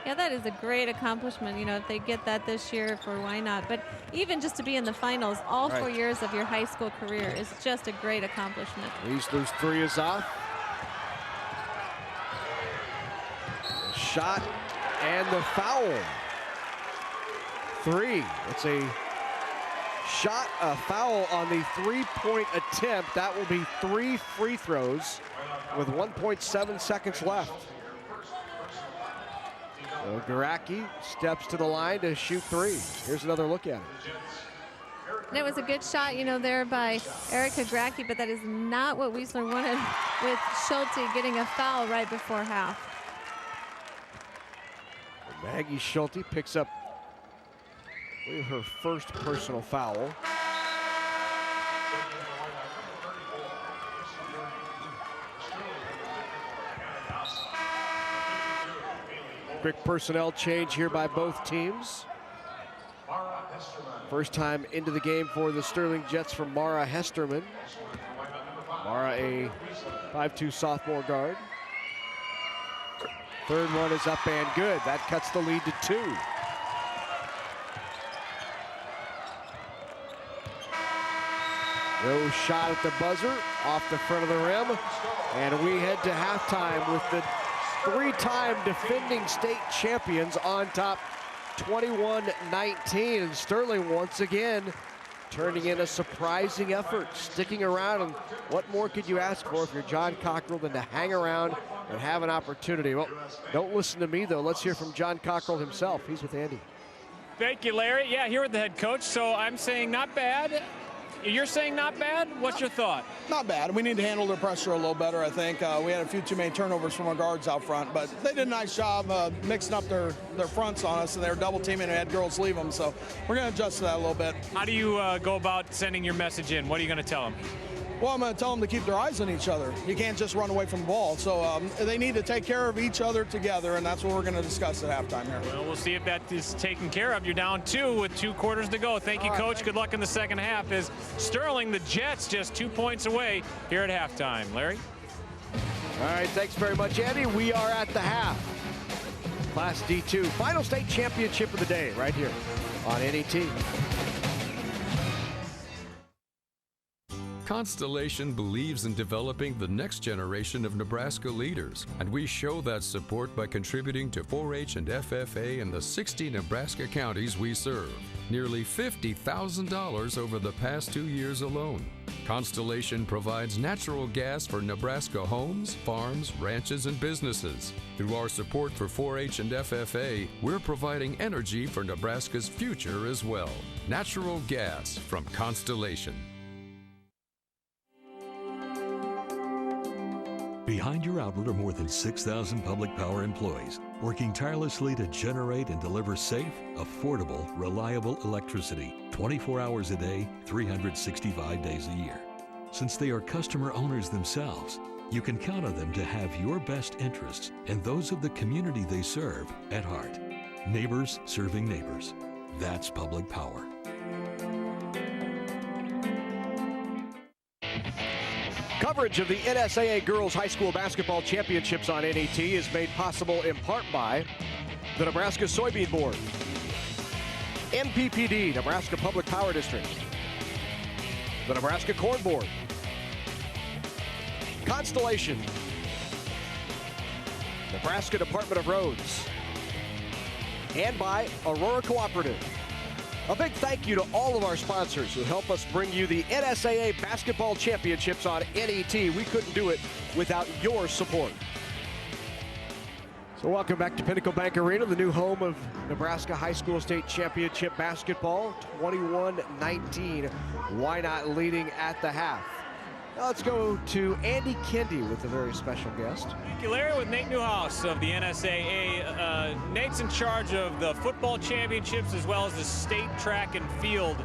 Yeah, that is a great accomplishment, if they get that this year for Wynot. But even just to be in the finals all 4 years of your high school career is just a great accomplishment. Leisler's 3 is off. Shot and the foul. 3. It's a shot, a foul on the 3-point attempt. That will be 3 free throws with 1.7 seconds left. So Garacki steps to the line to shoot 3. Here's another look at it. And it was a good shot, there by Erica Garacki, but that is not what Leisler wanted with Schulte getting a foul right before half. Maggie Schulte picks up her first personal foul. Quick personnel change here by both teams. First time into the game for the Sterling Jets from Mara Hesterman. Mara, a 5'2" sophomore guard. Third one is up and good. That cuts the lead to 2. No shot at the buzzer, off the front of the rim. And we head to halftime with the 3-time defending state champions on top 21-19. And Sterling once again turning in a surprising effort, sticking around. And what more could you ask for if you're John Cockrell than to hang around and have an opportunity? Well, don't listen to me, though. Let's hear from John Cockrell himself. He's with Andy. Thank you, Larry. Yeah, here with the head coach. So I'm saying not bad. You're saying not bad? What's your thought? Not bad. We need to handle their pressure a little better, I think. We had a few too many turnovers from our guards out front, but they did a nice job mixing up their fronts on us, and they were double teaming and had girls leave them, so we're going to adjust to that a little bit. How do you go about sending your message in? What are you going to tell them? Well, I'm going to tell them to keep their eyes on each other. You can't just run away from the ball. So they need to take care of each other together, and that's what we're going to discuss at halftime here. Well, we'll see if that is taken care of. You're down 2 with 2 quarters to go. Thank you, Coach. Good luck in the second half. As Sterling, the Jets, just 2 points away here at halftime. Larry? All right, thanks very much, Andy. We are at the half. Class D2, final state championship of the day right here on NET. Constellation believes in developing the next generation of Nebraska leaders, and we show that support by contributing to 4-H and FFA in the 60 Nebraska counties we serve. Nearly $50,000 over the past 2 years alone. Constellation provides natural gas for Nebraska homes, farms, ranches, and businesses. Through our support for 4-H and FFA, we're providing energy for Nebraska's future as well. Natural gas from Constellation. Behind your outlet are more than 6,000 public power employees working tirelessly to generate and deliver safe, affordable, reliable electricity 24 hours a day, 365 days a year. Since they are customer owners themselves, you can count on them to have your best interests and those of the community they serve at heart. Neighbors serving neighbors. That's public power. Coverage of the NSAA Girls High School Basketball Championships on NET is made possible in part by the Nebraska Soybean Board, NPPD, Nebraska Public Power District, the Nebraska Corn Board, Constellation, Nebraska Department of Roads, and by Aurora Cooperative. A big thank you to all of our sponsors who help us bring you the NSAA Basketball Championships on NET. We couldn't do it without your support. So welcome back to Pinnacle Bank Arena, the new home of Nebraska High School State Championship basketball. 21-19, Wynot leading at the half. Now let's go to Andy Kendi with a very special guest. Thank you, Larry, with Nate Newhouse of the NSAA. Nate's in charge of the football championships as well as the state track and field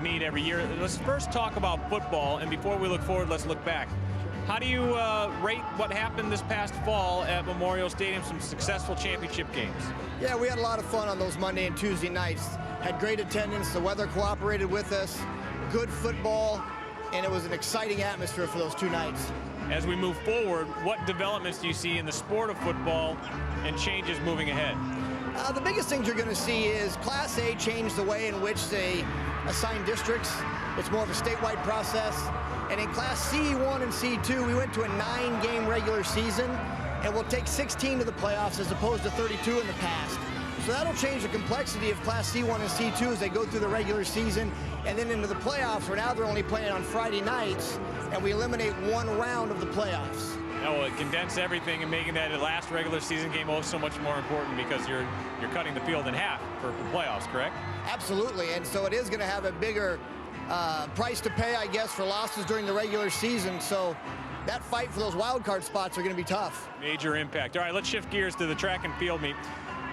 meet every year. Let's first talk about football, and before we look forward, let's look back. How do you rate what happened this past fall at Memorial Stadium, some successful championship games? Yeah, we had a lot of fun on those Monday and Tuesday nights. Had great attendance, the weather cooperated with us, good football, and it was an exciting atmosphere for those 2 nights. As we move forward, what developments do you see in the sport of football and changes moving ahead? The biggest things you're going to see is Class A changed the way in which they assign districts. It's more of a statewide process. And in Class C1 and C2, we went to a 9-game regular season, and we'll take 16 to the playoffs as opposed to 32 in the past. So that'll change the complexity of Class C1 and C2 as they go through the regular season and then into the playoffs, where now they're only playing on Friday nights, and we eliminate 1 round of the playoffs. Well, it condensed everything and making that last regular season game so much more important because you're cutting the field in half for playoffs, correct? Absolutely, and so it is going to have a bigger price to pay, I guess, for losses during the regular season. So that fight for those wild card spots are going to be tough. Major impact. All right, let's shift gears to the track and field meet.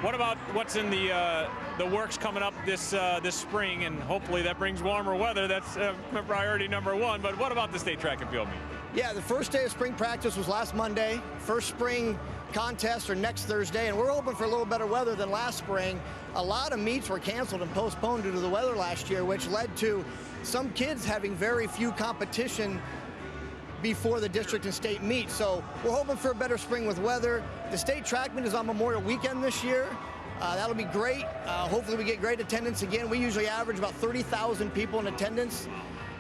What about what's in the works coming up this spring, and hopefully that brings warmer weather? That's priority number 1. But what about the state track and field meet? Yeah, the first day of spring practice was last Monday. First spring contests are next Thursday, and we're hoping for a little better weather than last spring. A lot of meets were canceled and postponed due to the weather last year, which led to some kids having very few competition before the district and state meet. So we're hoping for a better spring with weather. The state track meet is on Memorial Weekend this year. That'll be great. Hopefully we get great attendance again. We usually average about 30,000 people in attendance.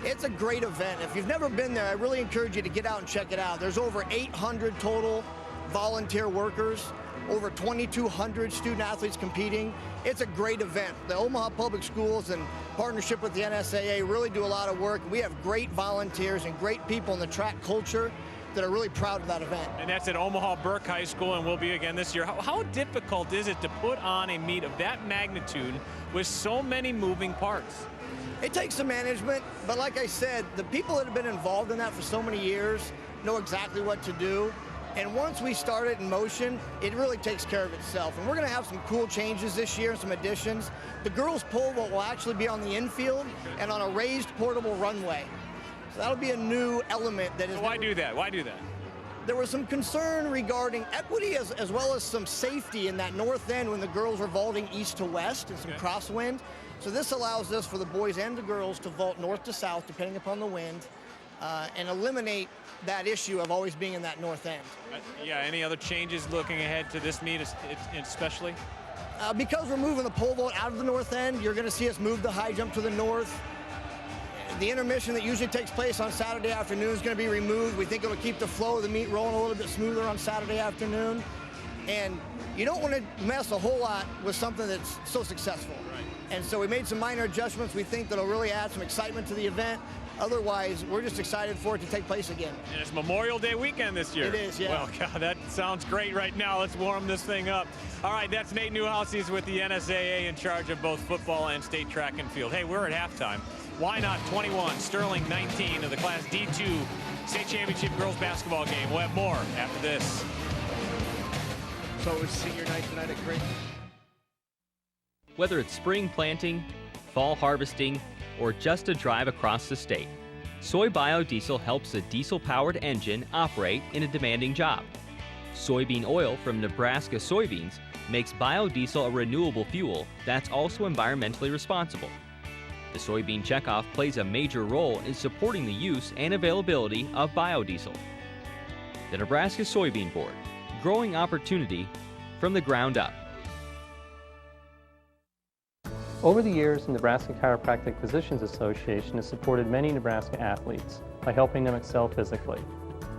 It's a great event. If you've never been there, I really encourage you to get out and check it out. There's over 800 total volunteer workers, over 2,200 student athletes competing. It's a great event. The Omaha Public Schools, in partnership with the NSAA, really do a lot of work. We have great volunteers and great people in the track culture that are really proud of that event. And that's at Omaha Burke High School, and will be again this year. How difficult is it to put on a meet of that magnitude with so many moving parts? It takes some management, but like I said, the people that have been involved in that for so many years know exactly what to do. And once we start it in motion, it really takes care of itself. And we're going to have some cool changes this year and some additions. The girls' pole vault will actually be on the infield and on a raised portable runway. So that'll be a new element that is... So why do that? Why do that? There was some concern regarding equity as well as some safety in that north end when the girls were vaulting east to west and some crosswind. So this allows us for the boys and the girls to vault north to south depending upon the wind and eliminate that issue of always being in that north end. Yeah, any other changes looking ahead to this meet especially? Because we're moving the pole vault out of the north end, you're going to see us move the high jump to the north. The intermission that usually takes place on Saturday afternoon is going to be removed. We think it'll keep the flow of the meet rolling a little bit smoother on Saturday afternoon. And you don't want to mess a whole lot with something that's so successful. Right. And so we made some minor adjustments we think that'll really add some excitement to the event. Otherwise, we're just excited for it to take place again. And it's Memorial Day weekend this year. It is, yeah. Well, God, that sounds great right now. Let's warm this thing up. All right, that's Nate Newhouse. He's with the NSAA in charge of both football and state track and field. Hey, we're at halftime. Wynot 21, Sterling 19 of the Class D2 State Championship Girls Basketball game. We'll have more after this. So it's senior night tonight at Creighton. Whether it's spring planting, fall harvesting, or just a drive across the state, soy biodiesel helps a diesel-powered engine operate in a demanding job. Soybean oil from Nebraska soybeans makes biodiesel a renewable fuel that's also environmentally responsible. The soybean checkoff plays a major role in supporting the use and availability of biodiesel. The Nebraska Soybean Board, growing opportunity from the ground up. Over the years, the Nebraska Chiropractic Physicians Association has supported many Nebraska athletes by helping them excel physically.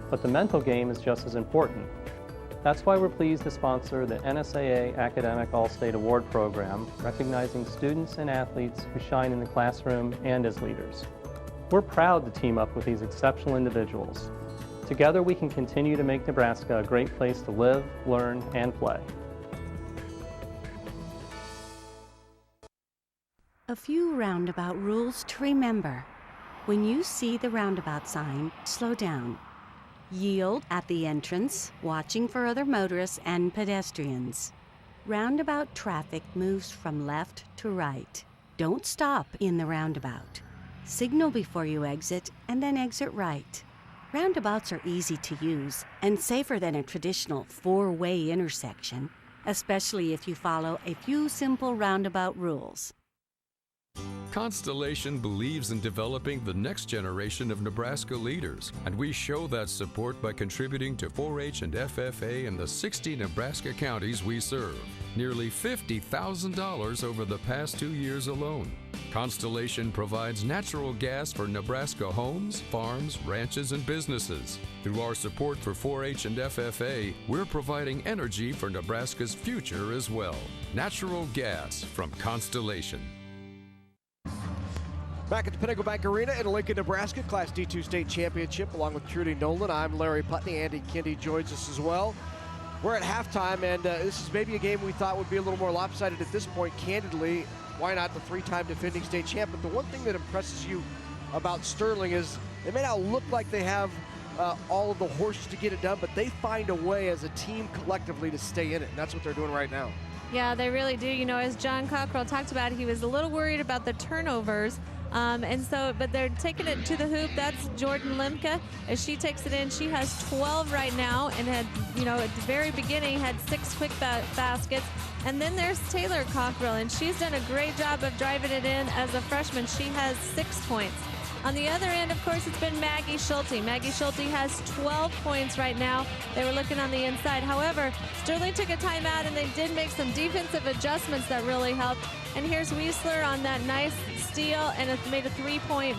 But the mental game is just as important. That's why we're pleased to sponsor the NSAA Academic All-State Award Program, recognizing students and athletes who shine in the classroom and as leaders. We're proud to team up with these exceptional individuals. Together we can continue to make Nebraska a great place to live, learn, and play. A few roundabout rules to remember. When you see the roundabout sign, slow down. Yield at the entrance, watching for other motorists and pedestrians. Roundabout traffic moves from left to right. Don't stop in the roundabout. Signal before you exit and then exit right. Roundabouts are easy to use and safer than a traditional four-way intersection, especially if you follow a few simple roundabout rules. Constellation believes in developing the next generation of Nebraska leaders, and we show that support by contributing to 4-H and FFA in the 60 Nebraska counties we serve. Nearly $50,000 over the past 2 years alone. Constellation provides natural gas for Nebraska homes, farms, ranches, and businesses. Through our support for 4-H and FFA, we're providing energy for Nebraska's future as well. Natural gas from Constellation. Back at the Pinnacle Bank Arena in Lincoln, Nebraska, Class D2 State Championship, along with Trudy Nolan. I'm Larry Putney. Andy Kindy joins us as well. We're at halftime, and this is maybe a game we thought would be a little more lopsided at this point, candidly. Why not the three-time defending state champ? But the one thing that impresses you about Sterling is they may not look like they have all of the horses to get it done, but they find a way as a team collectively to stay in it, and that's what they're doing right now. Yeah, they really do. You know, as John Cockrell talked about, he was a little worried about the turnovers. But they're taking it to the hoop. That's Jordan Limke. As she takes it in, she has 12 right now and had, you know, at the very beginning had 6 quick baskets. And then there's Taylor Cockrell, and she's done a great job of driving it in as a freshman. She has 6 points. On the other end, of course, it's been Maggie Schulte. Maggie Schulte has 12 points right now. They were looking on the inside. However, Sterling took a timeout, and they did make some defensive adjustments that really helped. And here's Wiesler on that nice steal, and it made a 3-point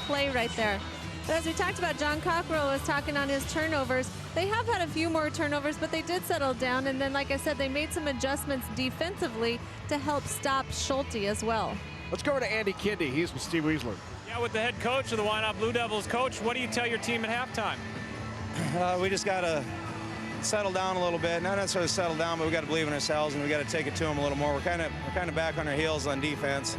play right there. But as we talked about, John Cockrell was talking on his turnovers. They have had a few more turnovers, but they did settle down. And then, like I said, they made some adjustments defensively to help stop Schulte as well. Let's go over to Andy Kindy. He's with Steve Wiesler. Yeah, with the head coach of the Wynot Blue Devils. Coach, what do you tell your team at halftime? We just got to settle down a little bit. Not necessarily settle down, but we got to believe in ourselves, and we got to take it to them a little more. We're kind of back on our heels on defense,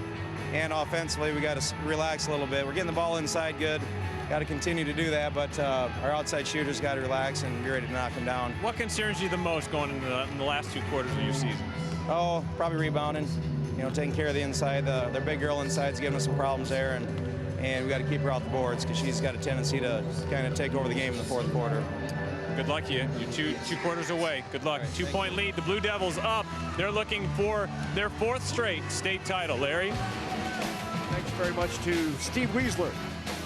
and offensively we got to relax a little bit. We're getting the ball inside good. Got to continue to do that, but our outside shooters got to relax and be ready to knock them down. What concerns you the most going into the last 2 quarters of your season? Oh, probably rebounding. You know, taking care of the inside. Their big girl inside's giving us some problems there, and we got to keep her off the boards because she's got a tendency to kind of take over the game in the fourth quarter. Good luck to you. You're two quarters away. Good luck. Right, 2-point lead. The Blue Devils up. They're looking for their 4th straight state title. Larry? Thanks very much to Steve Wiesler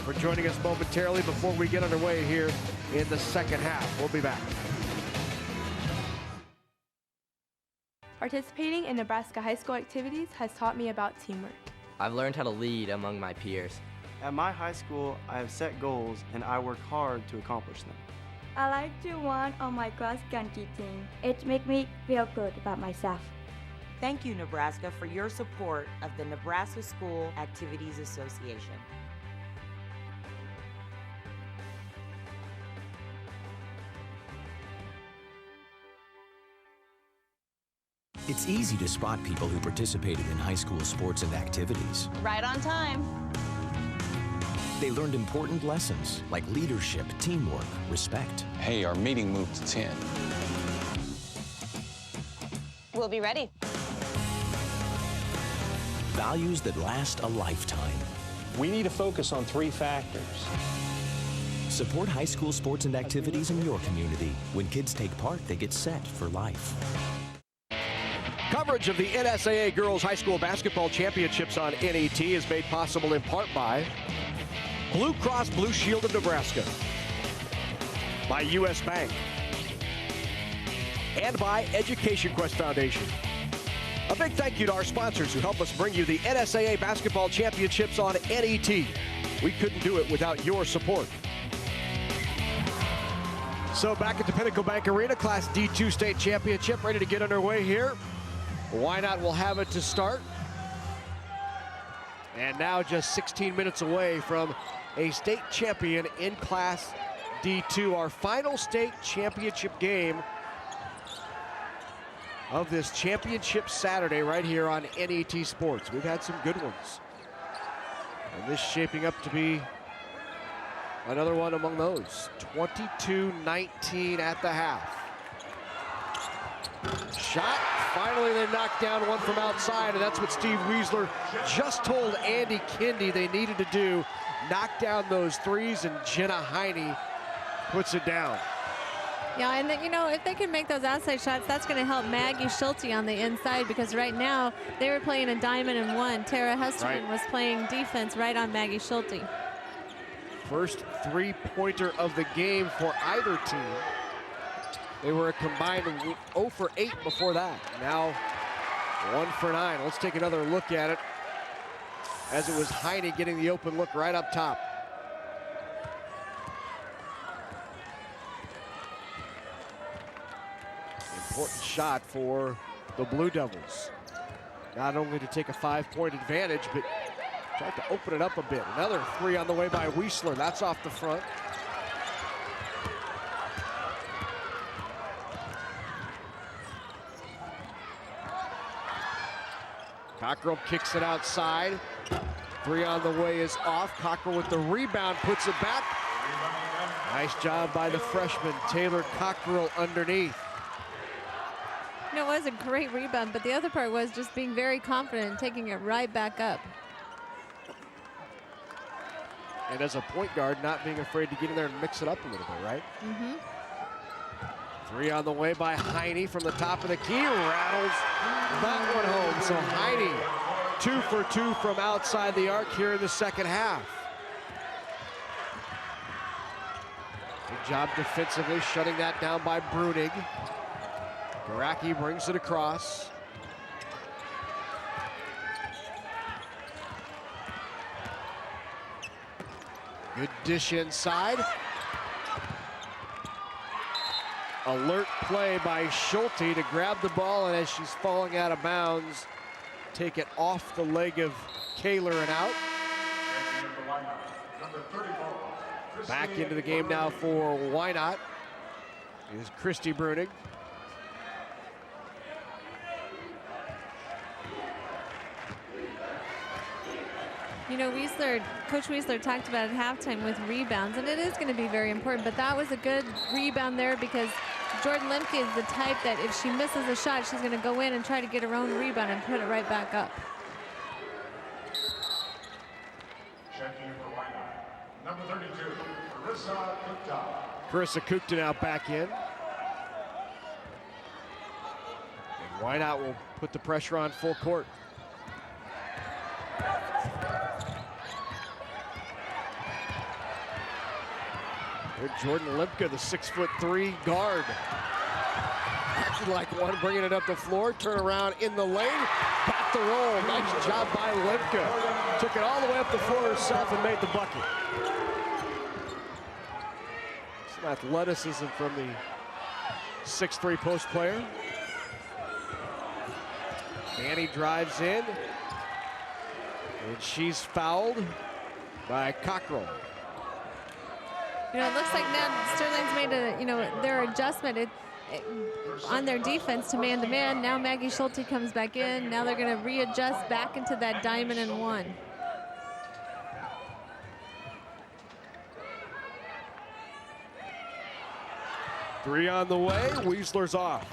for joining us momentarily before we get underway here in the second half. We'll be back. Participating in Nebraska high school activities has taught me about teamwork. I've learned how to lead among my peers. At my high school, I have set goals and I work hard to accomplish them. I like to run on my cross-country team. It makes me feel good about myself. Thank you, Nebraska, for your support of the Nebraska School Activities Association. It's easy to spot people who participated in high school sports and activities. Right on time. They learned important lessons like leadership, teamwork, respect. Hey, our meeting moved to 10. We'll be ready. Values that last a lifetime. We need to focus on 3 factors. Support high school sports and activities in your community. When kids take part, they get set for life. Coverage of the NSAA Girls High School Basketball Championships on NET is made possible in part by Blue Cross Blue Shield of Nebraska, by U.S. Bank, and by Education Quest Foundation. A big thank you to our sponsors who help us bring you the NSAA Basketball Championships on NET. We couldn't do it without your support. So back at the Pinnacle Bank Arena, Class D2 State Championship ready to get underway here. Wynot will have it to start. And now just 16 minutes away from a state champion in Class D2, our final state championship game of this championship Saturday right here on NET Sports. We've had some good ones. And this shaping up to be another one among those. 22-19 at the half. Shot, finally they knocked down one from outside, and that's what Steve Weisler just told Andy Kindy they needed to do. Knock down those threes, and Jenna Heine puts it down. Yeah, and then, you know, if they can make those outside shots, that's going to help Maggie Schulte on the inside, because right now they were playing a diamond and one. Tara Hesterman was playing defense right on Maggie Schulte. First three-pointer of the game for either team. They were a combined 0 for 8 before that. Now 1 for 9. Let's take another look at it, as it was Heine getting the open look right up top. Important shot for the Blue Devils. Not only to take a 5-point advantage, but tried to open it up a bit. Another three on the way by Weisler. That's off the front. Cockrell kicks it outside. Three on the way is off. Cockrell with the rebound, puts it back. Nice job by the freshman, Taylor Cockrell, underneath. You know, it was a great rebound, but the other part was just being very confident and taking it right back up. And as a point guard, not being afraid to get in there and mix it up a little bit, right? Mm-hmm. Three on the way by Heine from the top of the key. Rattles that one home. So Heine, 2 for 2 from outside the arc here in the second half. Good job defensively, shutting that down by Brunig. Garacki brings it across. Good dish inside. Alert play by Schulte to grab the ball, and as she's falling out of bounds, take it off the leg of Kaler and out. Back into the game now for Wynot is Christy Brunig. You know, Coach Weisler talked about at halftime with rebounds, and it is going to be very important, but that was a good rebound there, because Jordan Lemke is the type that if she misses a shot, she's going to go in and try to get her own rebound and put it right back up. Checking for Wynot, number 32, Carissa Kukta. Carissa Kukta now back in. And Wynot will put the pressure on full court. There's Jordan Lemke, the 6'3" guard. Acted like one, bringing it up the floor, turn around in the lane, back the roll. Nice job by Lemke. Took it all the way up the floor herself and made the bucket. Some athleticism from the 6'3" post player. Danny drives in, and she's fouled by Cockrell. You know, it looks like now Sterling's made their adjustment on their defense to man-to-man. Now Maggie Schulte comes back in. Now they're going to readjust back into that diamond and one. Three on the way. Weisler's off.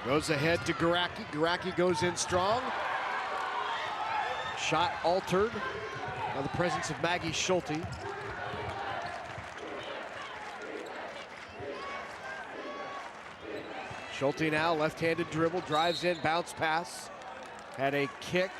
Goes ahead to Garacki. Garacki goes in strong. Shot altered by the presence of Maggie Schulte. Schulte now, left-handed dribble, drives in, bounce pass. Had a kick.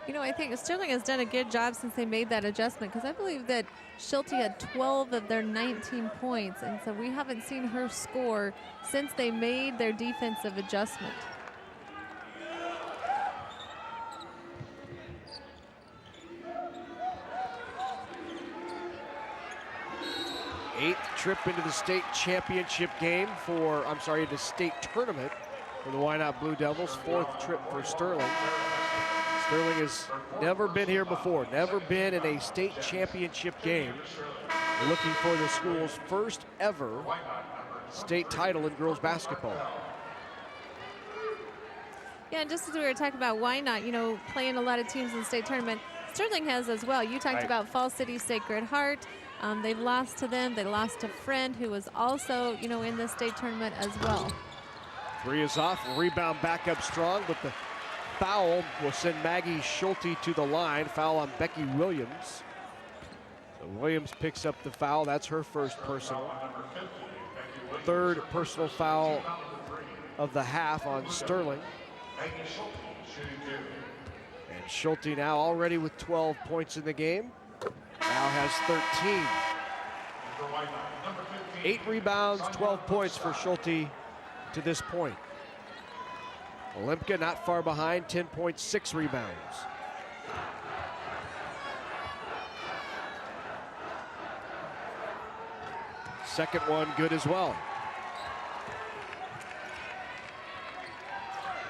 You know, I think Sterling has done a good job since they made that adjustment, because I believe that Schulte had 12 of their 19 points, and so we haven't seen her score since they made their defensive adjustment. trip into the state championship game the state tournament for the Wynot Blue Devils. Fourth trip for Sterling. Sterling has never been here before, never been in a state championship game. Looking for the school's first ever state title in girls basketball. Yeah, and just as we were talking about Wynot, playing a lot of teams in the state tournament, Sterling has as well. You talked about Fall City Sacred Heart. They've lost to them. They lost a friend who was also, in the state tournament as well. Three is off. Rebound back up strong, but the foul will send Maggie Schulte to the line. Foul on Becky Williams. So Williams picks up the foul. That's her first personal. Third personal foul of the half on Sterling. And Schulte now already with 12 points in the game. Now has 13. 8 rebounds, 12 points for Schulte to this point. Olympia not far behind, 10.6 rebounds. Second one good as well.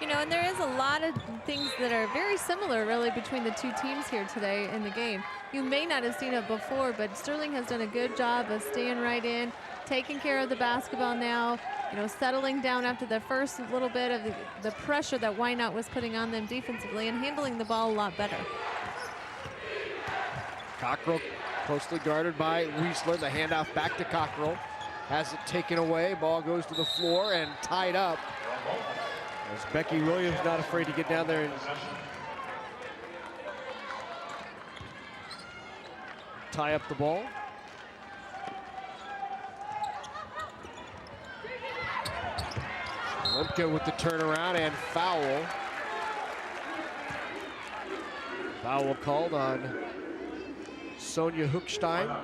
And there is a lot of things that are very similar, really, between the two teams here today in the game. You may not have seen it before, but Sterling has done a good job of staying right in, taking care of the basketball now, settling down after the first little bit of the pressure that Wynot was putting on them defensively and handling the ball a lot better. Cockrell closely guarded by Wiesler. The handoff back to Cockrell. Has it taken away. Ball goes to the floor and tied up. As Becky Williams not afraid to get down there and tie up the ball. Lemke with the turnaround and foul. Foul called on Sonia Hookstein.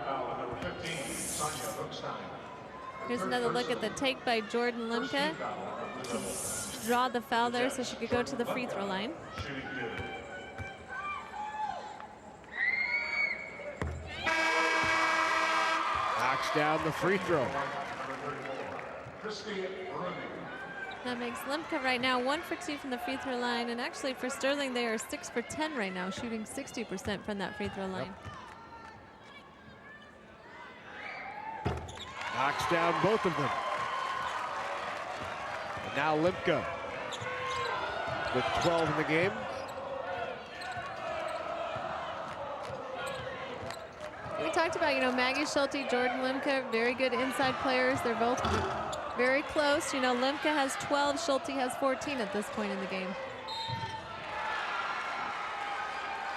Here's another look at the take by Jordan Lemke. Draw the foul there so she could go to the free throw line. Knocks down the free throw. That makes Lemke right now 1 for 2 from the free throw line, and actually for Sterling they are 6 for 10 right now, shooting 60% from that free throw line. Knocks down both of them. And now Lemke with 12 in the game. We talked about, Maggie Schulte, Jordan Lemke, very good inside players. They're both very close. Lemke has 12, Schulte has 14 at this point in the game.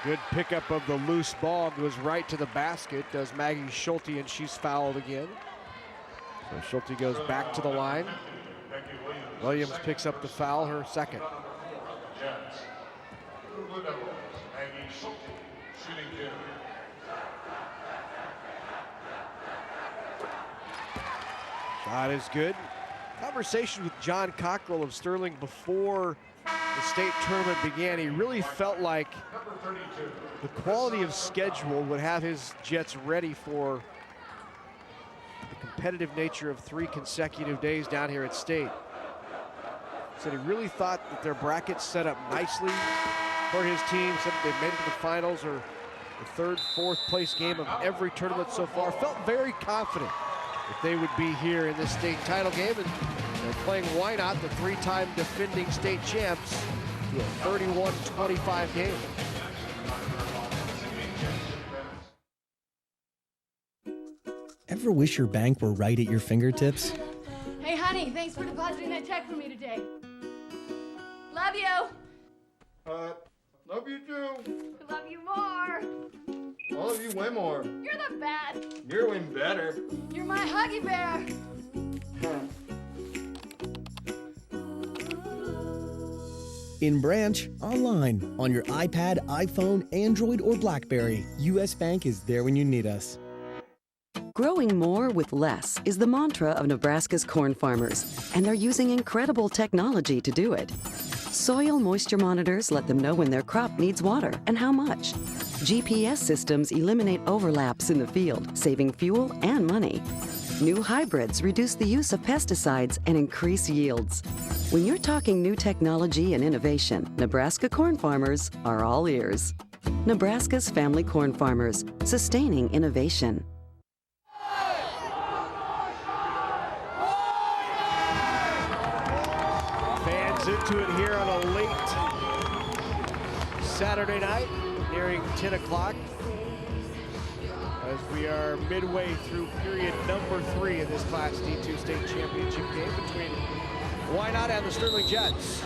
Good pickup of the loose ball, goes right to the basket, does Maggie Schulte, and she's fouled again. So Schulte goes back to the line. Williams picks up the foul, her second. Shot is good. Conversation with John Cockrell of Sterling before the state tournament began. He really felt like the quality of schedule would have his Jets ready for the competitive nature of 3 consecutive days down here at state. Said he really thought that their bracket set up nicely for his team. Said they made it to the finals or the 3rd, 4th place game of every tournament so far. Felt very confident that they would be here in this state title game, and they're playing Wynot, the 3-time defending state champs, to a 31-25 game. Ever wish your bank were right at your fingertips? Hey, honey, thanks for depositing that check for me today. Love you. Love you too. Love you more. I love you way more. You're the best. You're way better. You're my Huggy Bear. In branch, online, on your iPad, iPhone, Android, or BlackBerry, U.S. Bank is there when you need us. Growing more with less is the mantra of Nebraska's corn farmers, and they're using incredible technology to do it. Soil moisture monitors let them know when their crop needs water and how much. GPS systems eliminate overlaps in the field, saving fuel and money. New hybrids reduce the use of pesticides and increase yields. When you're talking new technology and innovation, Nebraska corn farmers are all ears. Nebraska's family corn farmers, sustaining innovation. Fans into it here on a late Saturday night, nearing 10 o'clock. As we are midway through period number 3 of this Class D2 state championship game between Wynot and the Sterling Jets.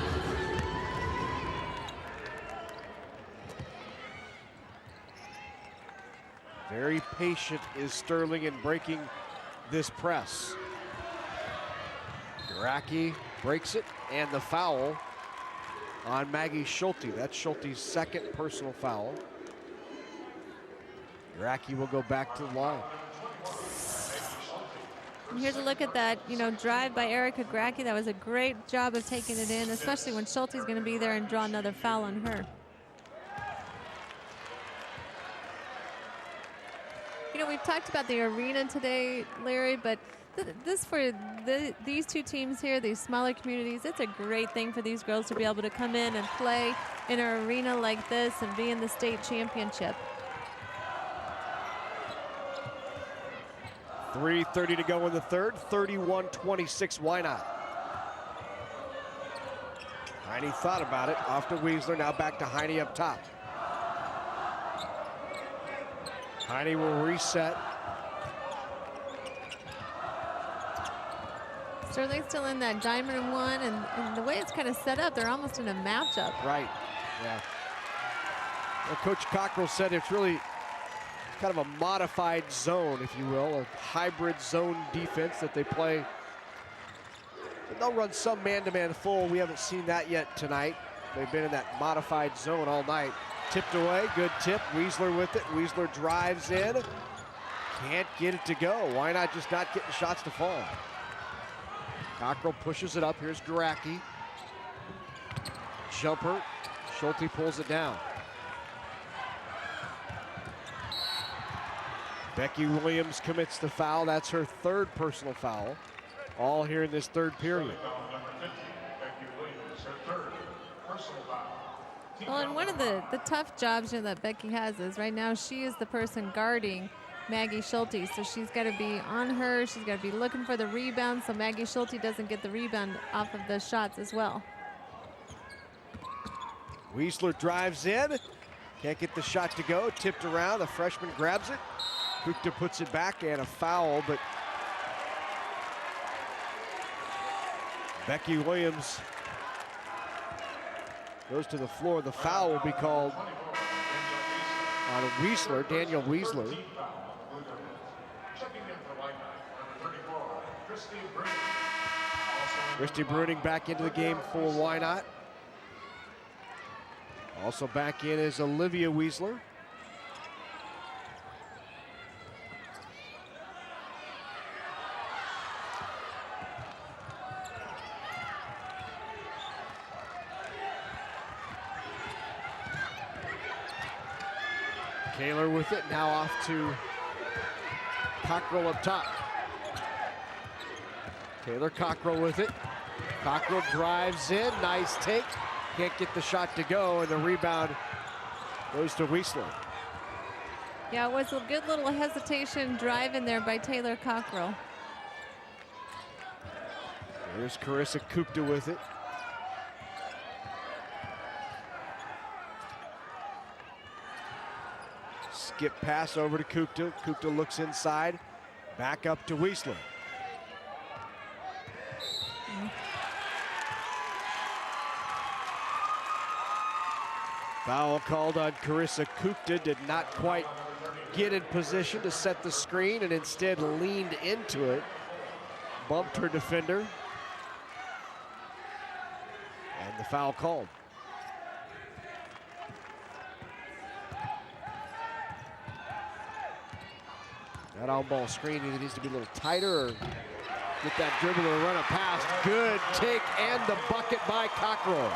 Very patient is Sterling in breaking this press. Garacki breaks it, and the foul on Maggie Schulte. That's Schulte's second personal foul. Garacki will go back to the line. And here's a look at that, drive by Erica Garacki. That was a great job of taking it in, especially when Schulte's going to be there and draw another foul on her. We've talked about the arena today, Larry, but this for these two teams here, these smaller communities, it's a great thing for these girls to be able to come in and play in an arena like this and be in the state championship. 3:30 to go in the third, 31-26 Wynot. Heine thought about it, off to Weisler, now back to Heine up top. Heine will reset. Sterling's still in that diamond one, and the way it's kind of set up, they're almost in a matchup. Right, yeah. Well, Coach Cockrell said it's really kind of a modified zone, if you will, a hybrid zone defense that they play. But they'll run some man-to-man full. We haven't seen that yet tonight. They've been in that modified zone all night. Tipped away, good tip. Weisler with it. Weisler drives in. Can't get it to go. Why not just not getting shots to fall? Cockrell pushes it up. Here's Garacki. Jumper. Schulte pulls it down. Becky Williams commits the foul. That's her third personal foul. All here in this third period. Well, and one of the tough jobs that Becky has is right now she is the person guarding Maggie Schulte. So she's got to be on her. She's got to be looking for the rebound so Maggie Schulte doesn't get the rebound off of the shots as well. Weisler drives in. Can't get the shot to go. Tipped around. The freshman grabs it. Kukta puts it back and a foul, but Becky Williams goes to the floor. The foul will be called on Weisler, Daniel Weisler. Christy Bruning back into the game for Wynot. Also back in is Olivia Weisler. Kaler with it, now off to Cockrell up top. Taylor Cockrell with it. Cockrell drives in, nice take. Can't get the shot to go, and the rebound goes to Weisler. Yeah, it was a good little hesitation drive in there by Taylor Cockrell. There's Carissa Kukta with it. Skip pass over to Kukta. Kukta looks inside. Back up to Weisler. Foul called on Carissa Kukta. Did not quite get in position to set the screen and instead leaned into it. Bumped her defender. And the foul called. That on-ball screen either needs to be a little tighter or get that dribble or run a pass. Good take and the bucket by Cockrell.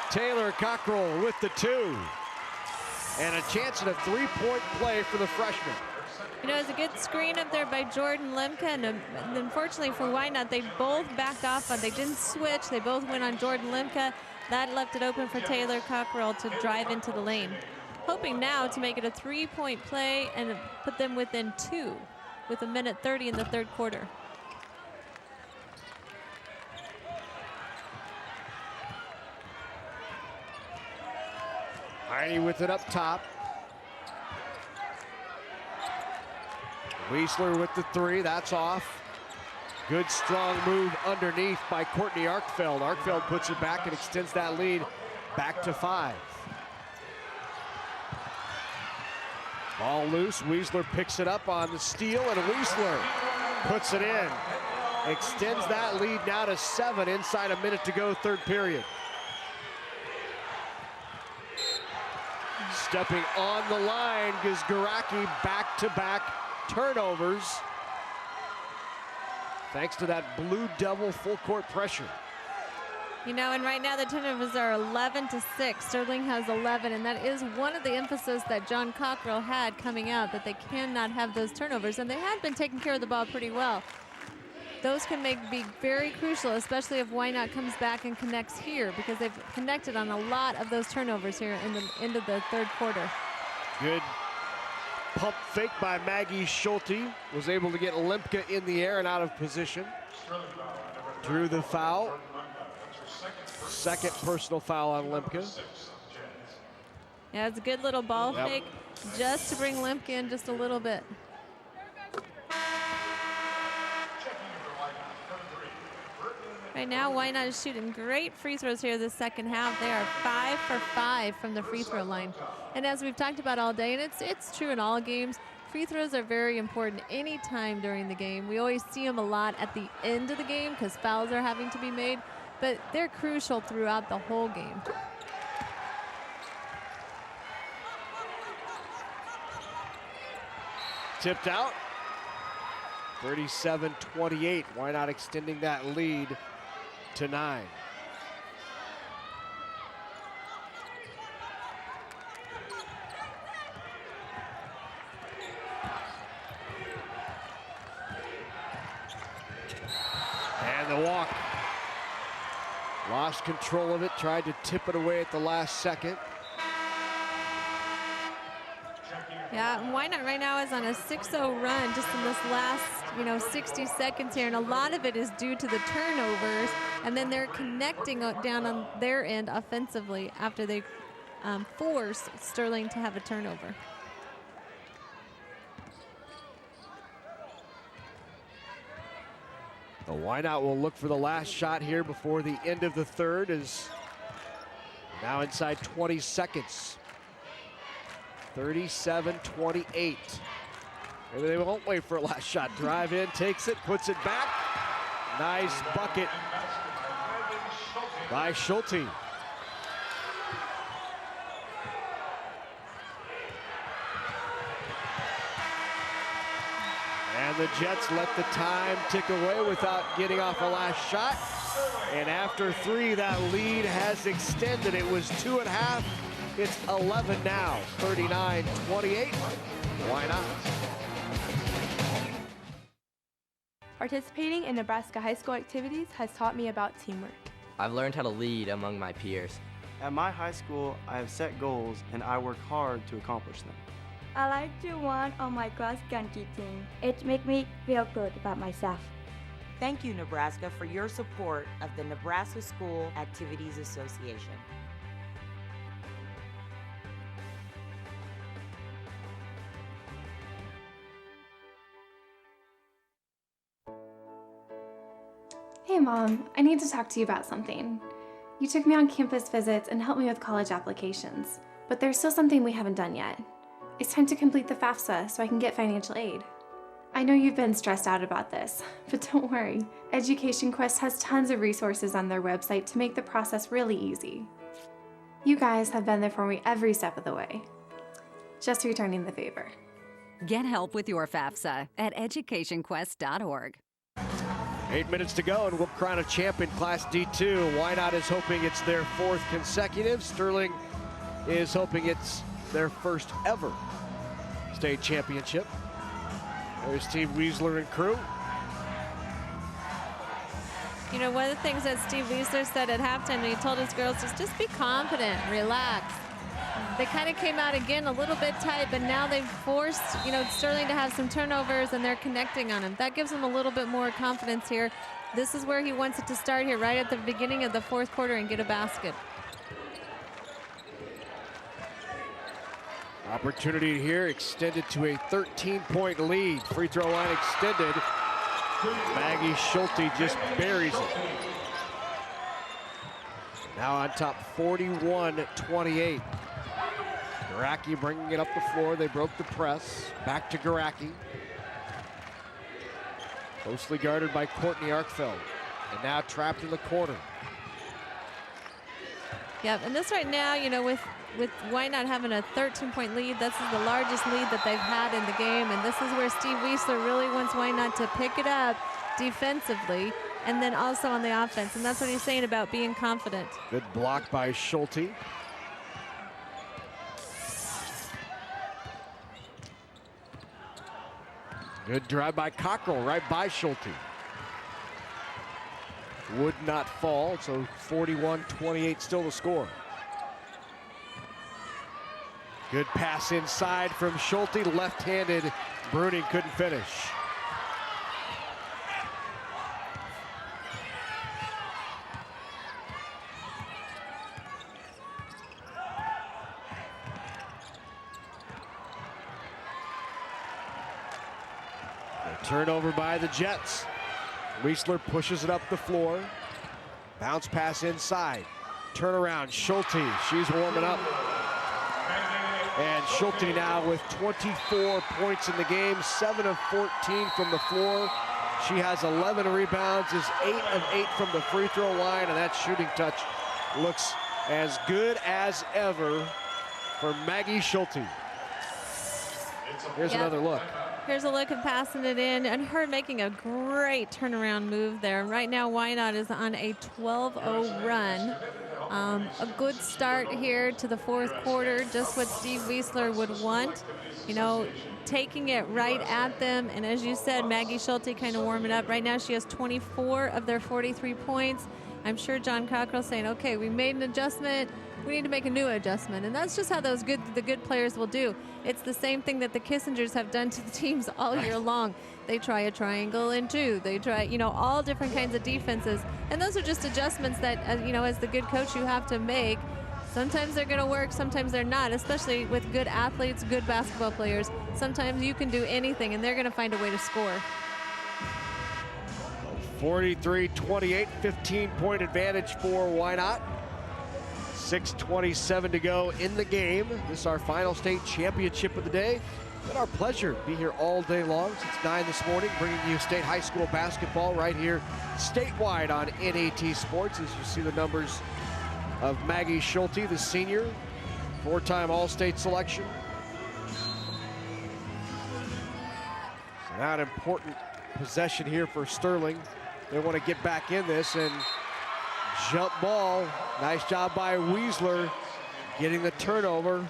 Taylor Cockrell with the 2. And a chance at a three-point play for the freshman. You know, it was a good screen up there by Jordan Lemke, and unfortunately for Wynot, they both backed off. They didn't switch. They both went on Jordan Lemke. That left it open for Taylor Cockrell to drive into the lane. Hoping now to make it a 3-point play and put them within 2 with 1:30 in the third quarter. Heine with it up top. Wiesler with the 3, that's off. Good strong move underneath by Courtney Arkfeld. Arkfeld puts it back and extends that lead back to 5. Ball loose, Wiesler picks it up on the steal, and Wiesler puts it in. Extends that lead now to 7 inside 1 minute to go, third period. Stepping on the line gives Garaki back-to-back turnovers. Thanks to that Blue Devil full court pressure. You know, and right now the turnovers are 11-6. Sterling has 11, and that is one of the emphasis that John Cockrell had coming out, that they cannot have those turnovers, and they have been taking care of the ball pretty well. Those can be very crucial, especially if Wynot comes back and connects here, because they've connected on a lot of those turnovers here in the end of the third quarter. Good pump fake by Maggie Schulte. Was able to get Lemke in the air and out of position. Drew the foul. Second personal foul on Lemke. Yeah, it's a good little ball fake just to bring Lemke in just a little bit. Right now, Wynot is shooting great free throws here this second half. They are 5 for 5 from the free throw line. And as we've talked about all day, and it's true in all games, free throws are very important any time during the game. We always see them a lot at the end of the game because fouls are having to be made, but they're crucial throughout the whole game. Tipped out. 37-28. Wynot extending that lead to 9. And the walk. Lost control of it, tried to tip it away at the last second. Yeah, Wynot right now is on a 6-0 run just in this last, 60 seconds here, and a lot of it is due to the turnovers, and then they're connecting down on their end offensively after they force Sterling to have a turnover. The Wynot will look for the last shot here before the end of the third, is now inside 20 seconds. 37-28. Maybe they won't wait for a last shot. Drive in, takes it, puts it back. Nice bucket by Schulte. And the Jets let the time tick away without getting off a last shot. And after 3, that lead has extended. It was 2 1/2. It's 11 now, 39-28. Why not? Participating in Nebraska high school activities has taught me about teamwork. I've learned how to lead among my peers. At my high school, I have set goals and I work hard to accomplish them. I like to run on my cross country team. It makes me feel good about myself. Thank you, Nebraska, for your support of the Nebraska School Activities Association. Hey Mom, I need to talk to you about something. You took me on campus visits and helped me with college applications, but there's still something we haven't done yet. It's time to complete the FAFSA so I can get financial aid. I know you've been stressed out about this, but don't worry. Education Quest has tons of resources on their website to make the process really easy. You guys have been there for me every step of the way. Just returning the favor. Get help with your FAFSA at educationquest.org. 8 minutes to go, and we'll crown a champ in Class D2. Wynot is hoping it's their 4th consecutive. Sterling is hoping it's their first ever state championship. There's Steve Wiesler and crew. You know, one of the things that Steve Wiesler said at halftime, he told his girls is just be confident, relax. They kind of came out again a little bit tight, but now they've forced, you know, Sterling to have some turnovers, and they're connecting on him. That gives him a little bit more confidence here. This is where he wants it to start here, right at the beginning of the fourth quarter, and get a basket. Opportunity here, extended to a 13-point lead. Free throw line extended. Maggie Schulte just buries it. Now on top, 41-28. Garacki bringing it up the floor. They broke the press. Back to Garacki. Closely guarded by Courtney Arkfeld. And now trapped in the corner. Yep, and this right now, you know, with Wynot having a 13-point lead, this is the largest lead that they've had in the game, and this is where Steve Wiesler really wants Wynot to pick it up defensively and then also on the offense, and that's what he's saying about being confident. Good block by Schulte. Good drive by Cockrell, right by Schulte. Would not fall, so 41-28 still the score. Good pass inside from Schulte, left-handed. Bruning couldn't finish. A turnover by the Jets. Wiesler pushes it up the floor. Bounce pass inside. Turnaround, Schulte, she's warming up. And Schulte now with 24 points in the game, 7 of 14 from the floor. She has 11 rebounds, is 8 of 8 from the free throw line, and that shooting touch looks as good as ever for Maggie Schulte. Here's another look. Here's a look at passing it in, and her making a great turnaround move there. Right now, Wynot is on a 12-0 run. A good start here to the fourth quarter, just what Steve Wiesler would want. You know, taking it right at them, and as you said, Maggie Schulte kind of warming up. Right now, she has 24 of their 43 points. I'm sure John Cockrell saying, okay, we made an adjustment. We need to make a new adjustment. And that's just how the good players will do. It's the same thing that the Kissingers have done to the teams all year long. They try a triangle and two. They try, you know, all different kinds of defenses. And those are just adjustments that, you know, as the good coach you have to make. Sometimes they're going to work, sometimes they're not, especially with good athletes, good basketball players. Sometimes you can do anything, and they're going to find a way to score. 43-28, 15-point advantage for Wynot. 6:27 to go in the game. This is our final state championship of the day. Been our pleasure to be here all day long since 9 this morning, bringing you state high school basketball right here statewide on NAT Sports. As you see the numbers of Maggie Schulte, the senior, 4-time All-State selection. So now an important possession here for Sterling. They want to get back in this, and jump ball. Nice job by Wiesler getting the turnover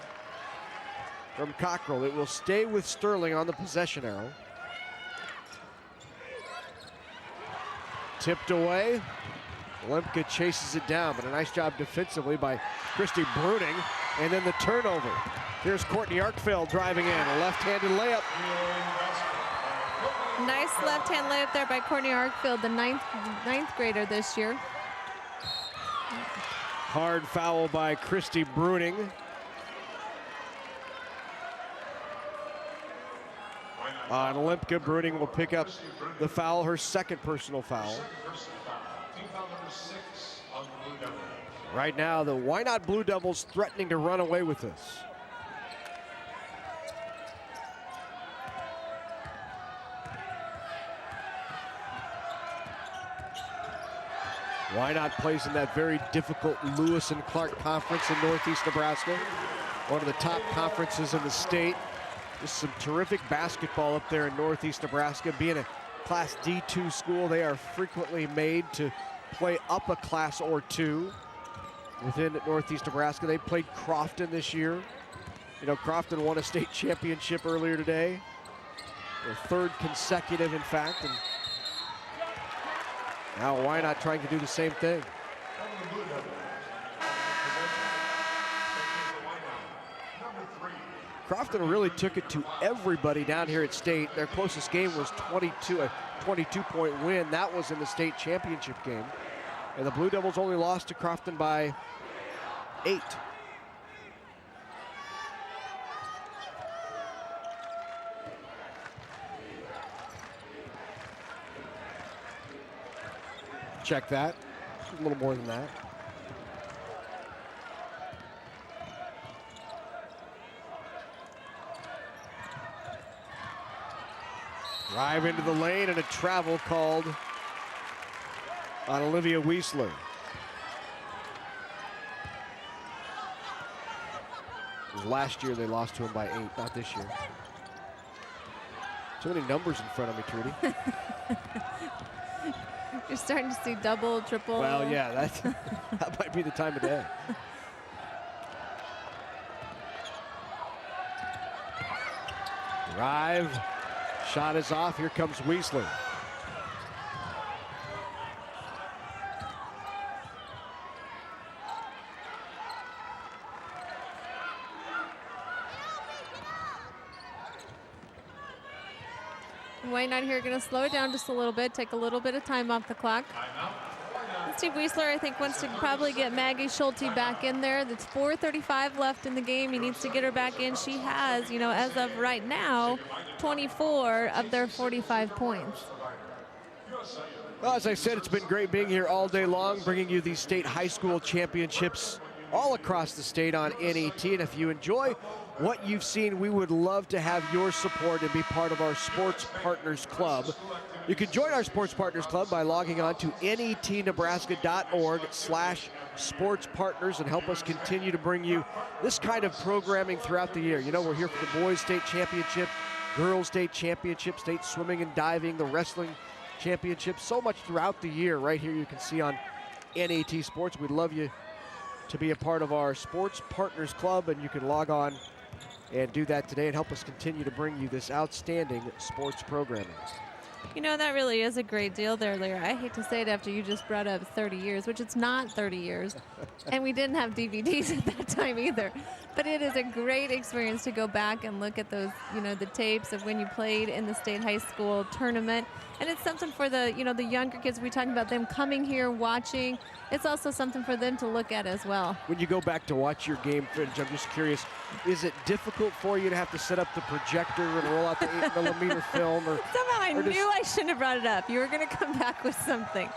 from Cockrell. It will stay with Sterling on the possession arrow. Tipped away. Lemke chases it down, but a nice job defensively by Christy Bruning. And then the turnover. Here's Courtney Arkfeld driving in, a left-handed layup. Nice left-hand layup there by Courtney Arkfeld, the ninth grader this year. Hard foul by Christy Bruning. On Lemke, Bruning will pick up the foul, her second personal foul. Right now, the Wynot Blue Devils threatening to run away with this. Wynot plays in that very difficult Lewis and Clark Conference in Northeast Nebraska. One of the top conferences in the state. Just some terrific basketball up there in Northeast Nebraska. Being a Class D2 school, they are frequently made to play up a class or two within Northeast Nebraska. They played Crofton this year. You know, Crofton won a state championship earlier today. Their third consecutive, in fact. And now Wynot trying to do the same thing. Crofton really took it to everybody down here at state. Their closest game was a 22-point win. That was in the state championship game. And the Blue Devils only lost to Crofton by 8. Check that. A little more than that. Drive into the lane and a travel called on Olivia Wiesler. Last year they lost to him by 8, not this year. Too many numbers in front of me, Trudy. You're starting to see double, triple. Well, yeah, that might be the time of day. Drive. Shot is off. Here comes Wiesler. Wynot here going to slow it down just a little bit, take a little bit of time off the clock. Steve Wiesler, I think, wants to probably get Maggie Schulte back in there. That's 4:35 left in the game. He needs to get her back in. She has, you know, as of right now, 24 of their 45 points. Well, as I said, it's been great being here all day long, bringing you these state high school championships all across the state on NET. And if you enjoy what you've seen, we would love to have your support and be part of our Sports Partners Club. You can join our Sports Partners Club by logging on to netnebraska.org/sportspartners and help us continue to bring you this kind of programming throughout the year. You know, we're here for the boys state championship, girls state championship, state swimming and diving, the wrestling championship, so much throughout the year right here you can see on NET Sports. We'd love you to be a part of our Sports Partners Club, and you can log on and do that today and help us continue to bring you this outstanding sports programming. You know, that really is a great deal there, Lear. I hate to say it after you just brought up 30 years, which it's not 30 years. And we didn't have DVDs at that time either. But it is a great experience to go back and look at those, you know, the tapes of when you played in the state high school tournament. And it's something for the, you know, the younger kids. We talking about them coming here, watching. It's also something for them to look at as well. When you go back to watch your game footage, I'm just curious, is it difficult for you to have to set up the projector and roll out the 8mm film? Or somehow I knew I shouldn't have brought it up. You were going to come back with something.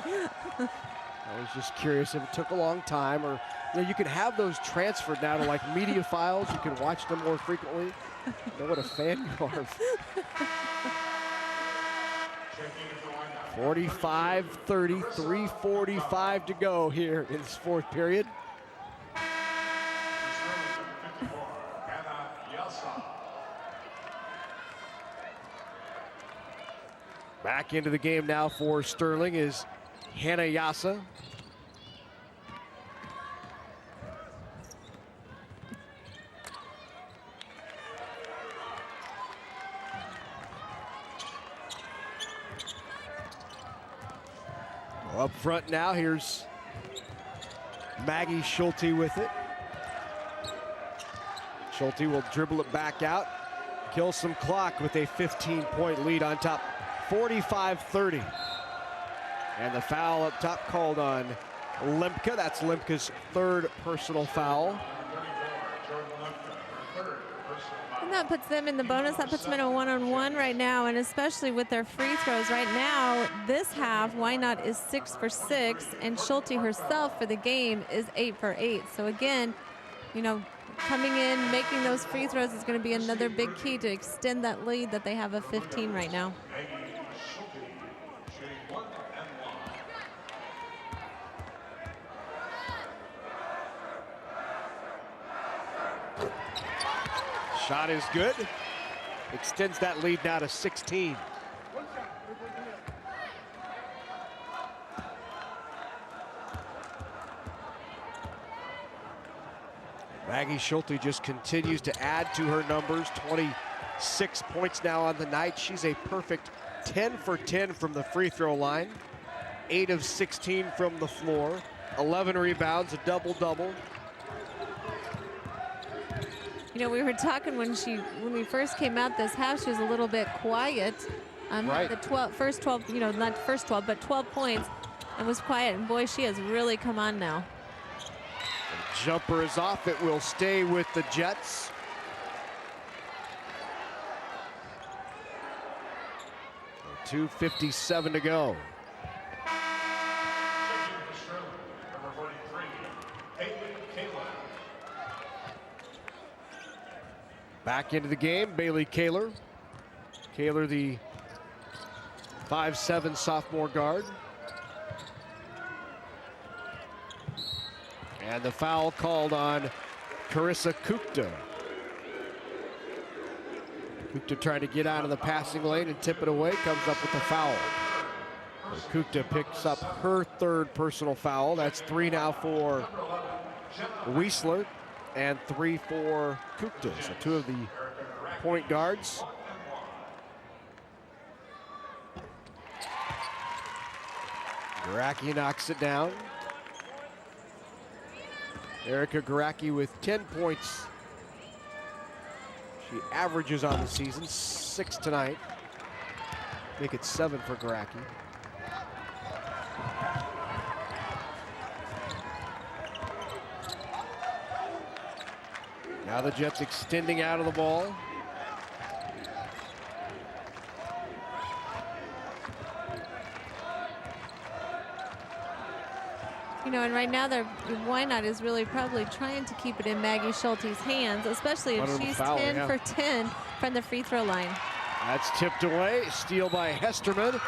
I was just curious if it took a long time, or you know, you can have those transferred now to like media files. You can watch them more frequently. You know what a fan you are. 45-30, 3:45 to go here in this fourth period. Back into the game now for Sterling is Hannah Yassa. Up front now, here's Maggie Schulte with it. Schulte will dribble it back out, kill some clock with a 15-point lead on top, 45-30. And the foul up top called on Limka. That's Limka's third personal foul. And that puts them in the bonus. That puts them in a 1-on-1 right now, and especially with their free throws right now, this half, Wynot is 6 for 6, and Schulte herself for the game is 8 for 8. So again, you know, coming in, making those free throws is going to be another big key to extend that lead that they have of 15 right now. Shot is good. Extends that lead now to 16. Maggie Schulte just continues to add to her numbers. 6 points now on the night. She's a perfect 10 for 10 from the free throw line. 8 of 16 from the floor. 11 rebounds, a double-double. You know, we were talking when we first came out this house, she was a little bit quiet. Right. The first 12, you know, not first 12, but 12 points, and was quiet. And boy, she has really come on now. The jumper is off. It will stay with the Jets. So 2:57 to go. Back into the game, Bailey Kaler. Kaler, the 5'7" sophomore guard. And the foul called on Carissa Kukta. Kukta trying to get out of the passing lane and tip it away, comes up with a foul. Kukta picks up her 3rd personal foul. That's 3 now for Weisler and 3 for Kukta. So 2 of the point guards. Garacki knocks it down. Erica Garacki with 10 points. She averages on the season, 6 tonight. Make it 7 for Garacki. Now the Jets extending out of the ball. You know, and right now Wynot is really probably trying to keep it in Maggie Schulte's hands, especially if she's 10 for 10 from the free throw line. That's tipped away, steal by Hesterman.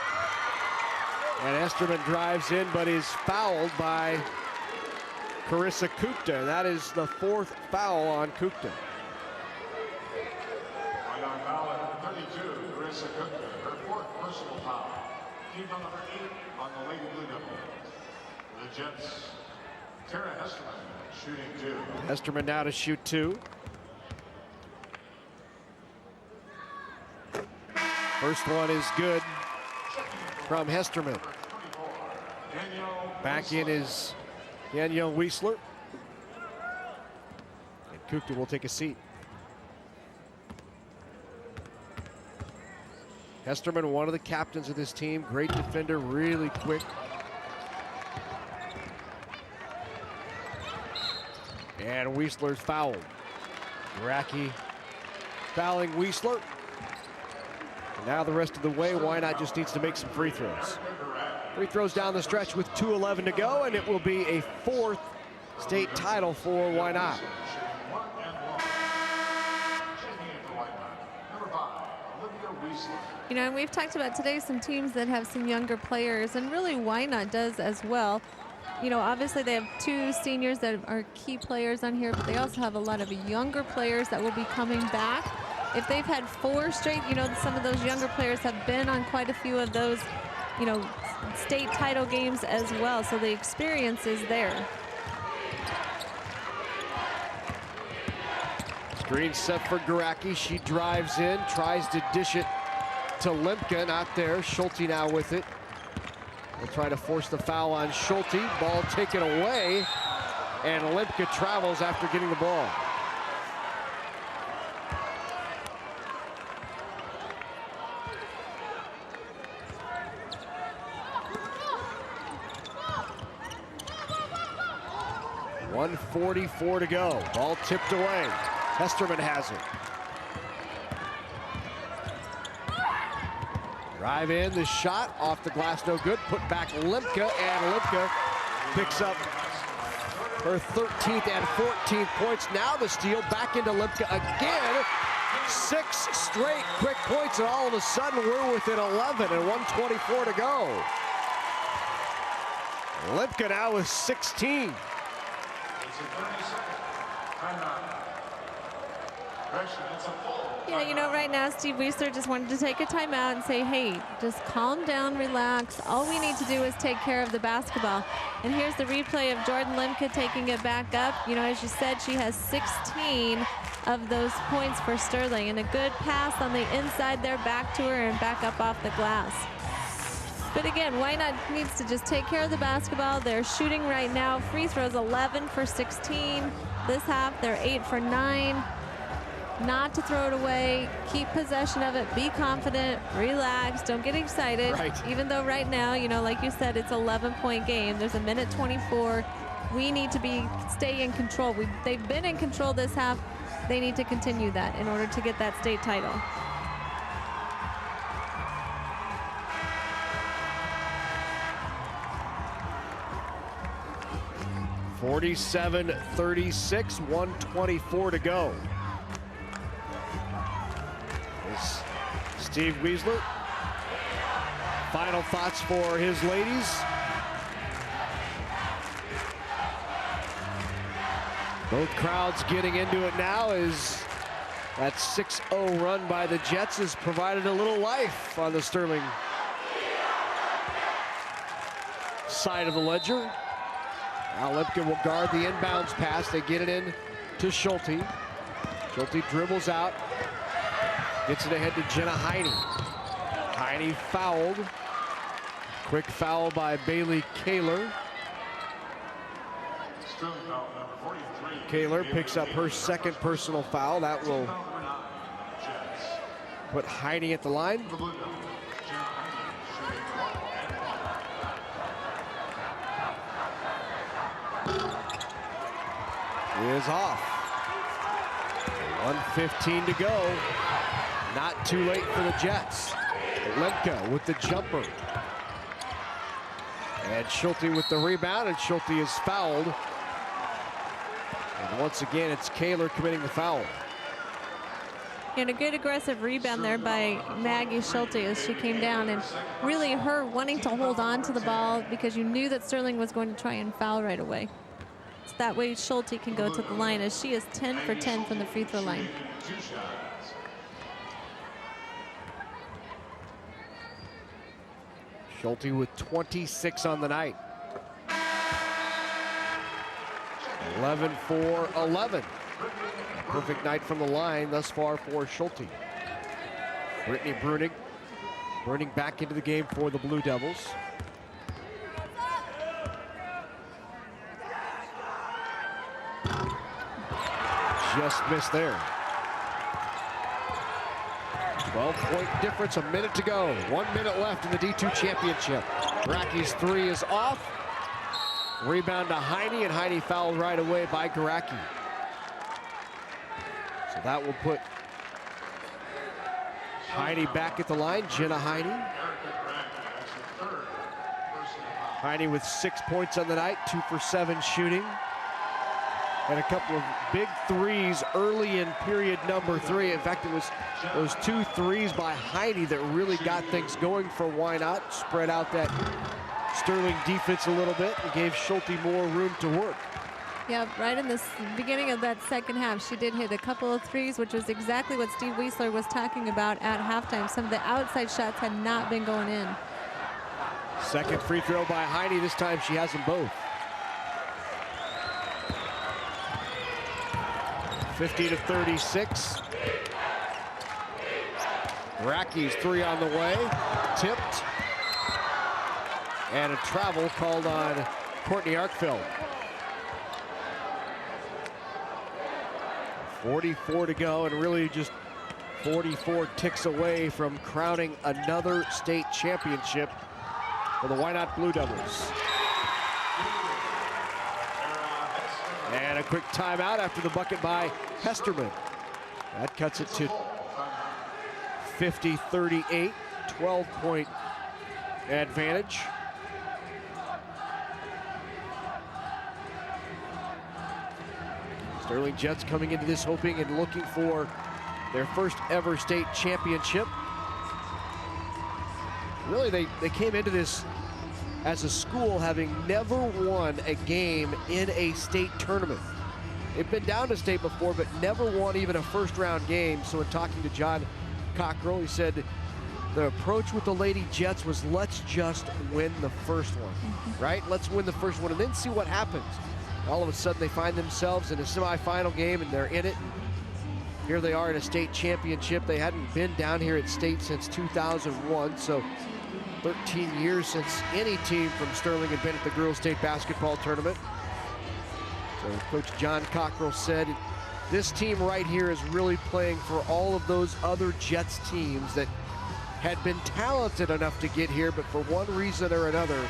And Hesterman drives in, but is fouled by Carissa Kukta. That is the 4th foul on Kukta. On foul at 32, Carissa Kukta, her 4th personal foul. Team number 8 on the Lady Blue Devils. The Jets, Tara Hesterman shooting 2. Hesterman now to shoot 2. First one is good from Hesterman. Back in is Danielle Weisler. And Kukta will take a seat. Hesterman, one of the captains of this team, great defender, really quick. And Weisler's fouled. Garacki fouling Weisler. And now the rest of the way, Wynot just needs to make some free throws. Free throws down the stretch with 2:11 to go, and it will be a 4th state title for Wynot. You know, and we've talked about today some teams that have some younger players, and really Wynot does as well. You know, obviously they have 2 seniors that are key players on here, but they also have a lot of younger players that will be coming back. If they've had 4 straight, you know, some of those younger players have been on quite a few of those, you know, state title games as well, so the experience is there. Screen set for Garacki. She drives in, tries to dish it to Limka, not there. Schulte now with it. They'll try to force the foul on Schulte. Ball taken away, and Limka travels after getting the ball. .144 to go. Ball tipped away. Hesterman has it. Drive in, the shot off the glass, no good. Put back Limka, and Limka picks up her 13th and 14th points. Now the steal back into Limka again. 6 straight quick points, and all of a sudden we're within 11 and 1:24 to go. Limka now with 16. Yeah, you know, right now Steve Wiesler just wanted to take a timeout and say, hey, just calm down, relax. All we need to do is take care of the basketball. And here's the replay of Jordan Limke taking it back up. You know, as you said, she has 16 of those points for Sterling, and a good pass on the inside there back to her and back up off the glass. But again, Wynot needs to just take care of the basketball. They're shooting right now. Free throws 11 for 16. This half, they're 8 for 9. Not to throw it away. Keep possession of it. Be confident. Relax. Don't get excited. Right. Even though right now, you know, like you said, it's an 11-point game. There's a minute 24. We need to stay in control. They've been in control this half. They need to continue that in order to get that state title. 47-36, 1:24 to go. It's Steve Wiesler. Final thoughts for his ladies. Both crowds getting into it now as that 6-0 run by the Jets has provided a little life on the Sterling side of the ledger. Now Limke will guard the inbounds pass. They get it in to Schulte. Schulte dribbles out, gets it ahead to Jenna Heine. Heine fouled. Quick foul by Bailey Kaler. Kaler picks up her second personal foul. That will put Heine at the line. Is off. 1:15 to go. Not too late for the Jets. Limke with the jumper. And Schulte with the rebound, and Schulte is fouled. And once again, it's Kaler committing the foul. And a good aggressive rebound there by Maggie Schulte as she came down, and really her wanting to hold on to the ball because you knew that Sterling was going to try and foul right away. So that way Schulte can go to the line, as she is 10 for 10 from the free throw line. Schulte with 26 on the night. 11 for 11. Perfect night from the line thus far for Schulte. Brittany Bruning back into the game for the Blue Devils. Just missed there. 12-point difference, a minute to go. 1 minute left in the D2 championship. Garaki's three is off. Rebound to Heine, and Heine fouled right away by Garaki. So that will put Heine back at the line. Jenna Heine. Heine with 6 points on the night, 2 for 7 shooting. And a couple of big threes early in period number 3. In fact, it was those 2 threes by Heine that really got things going for Wynot. Spread out that Sterling defense a little bit and gave Schulte more room to work. Yeah, right in the beginning of that second half, she did hit a couple of threes, which was exactly what Steve Wiesler was talking about at halftime. Some of the outside shots had not been going in. Second free throw by Heine. This time she has them both. 50-36. Raki's three on the way. Tipped. And a travel called on Courtney Arkfeld. 44 to go, and really just 44 ticks away from crowning another state championship for the Wynot Blue Devils. And a quick timeout after the bucket by Hesterman. That cuts it to 50-38, 12-point advantage. Sterling Jets coming into this hoping and looking for their first ever state championship. Really, they came into this as a school having never won a game in a state tournament. They've been down to state before, but never won even a first-round game. So in talking to John Cockrell, he said the approach with the Lady Jets was, let's just win the first one, right? Let's win the first one and then see what happens. All of a sudden, they find themselves in a semifinal game, and they're in it. Here they are in a state championship. They hadn't been down here at state since 2001, so 13 years since any team from Sterling had been at the girls' state basketball tournament. So Coach John Cockrell said, this team right here is really playing for all of those other Jets teams that had been talented enough to get here, but for one reason or another,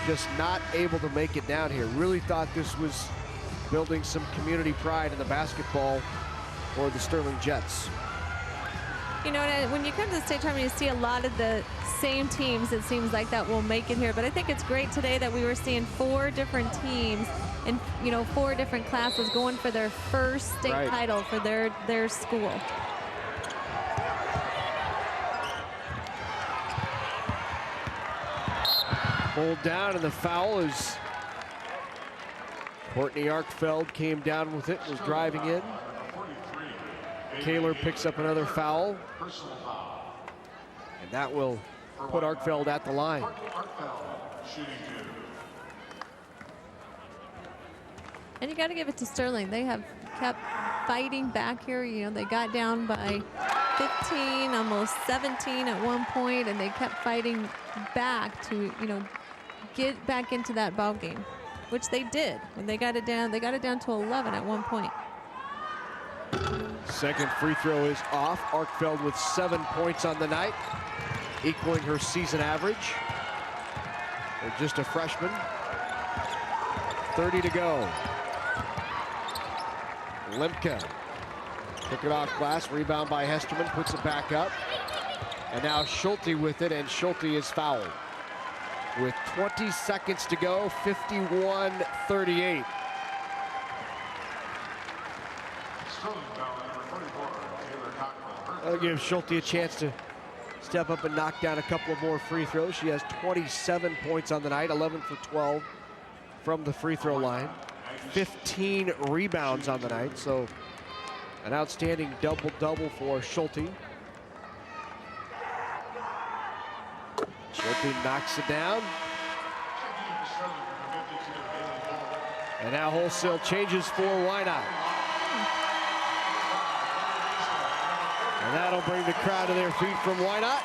just not able to make it down here. Really thought this was building some community pride in the basketball for the Sterling Jets. You know, when you come to the state tournament, you see a lot of the same teams, it seems like, that will make it here. But I think it's great today that we were seeing 4 different teams and, you know, 4 different classes going for their first state title for their school. Pulled down, and the foul is Courtney Arkfeld came down with it, was driving in. Kaler picks up another foul, and that will put Arkfeld at the line. And you got to give it to Sterling. They have kept fighting back here. You know, they got down by 15, almost 17 at one point, and they kept fighting back to, you know, get back into that ball game, which they did. When they got it down to 11 at one point. Second free throw is off. Arkfeld with 7 points on the night, equaling her season average. They're just a freshman. 30 to go. Lemke, pick it off glass, rebound by Hesterman, puts it back up. And now Schulte with it, and Schulte is fouled. With 20 seconds to go, 51-38. That'll give Schulte a chance to step up and knock down a couple of more free throws. She has 27 points on the night, 11 for 12 from the free throw line. 15 rebounds on the night, so an outstanding double-double for Schulte. Schulte knocks it down. And now wholesale changes for Wynot. And that'll bring the crowd to their feet from Wynot.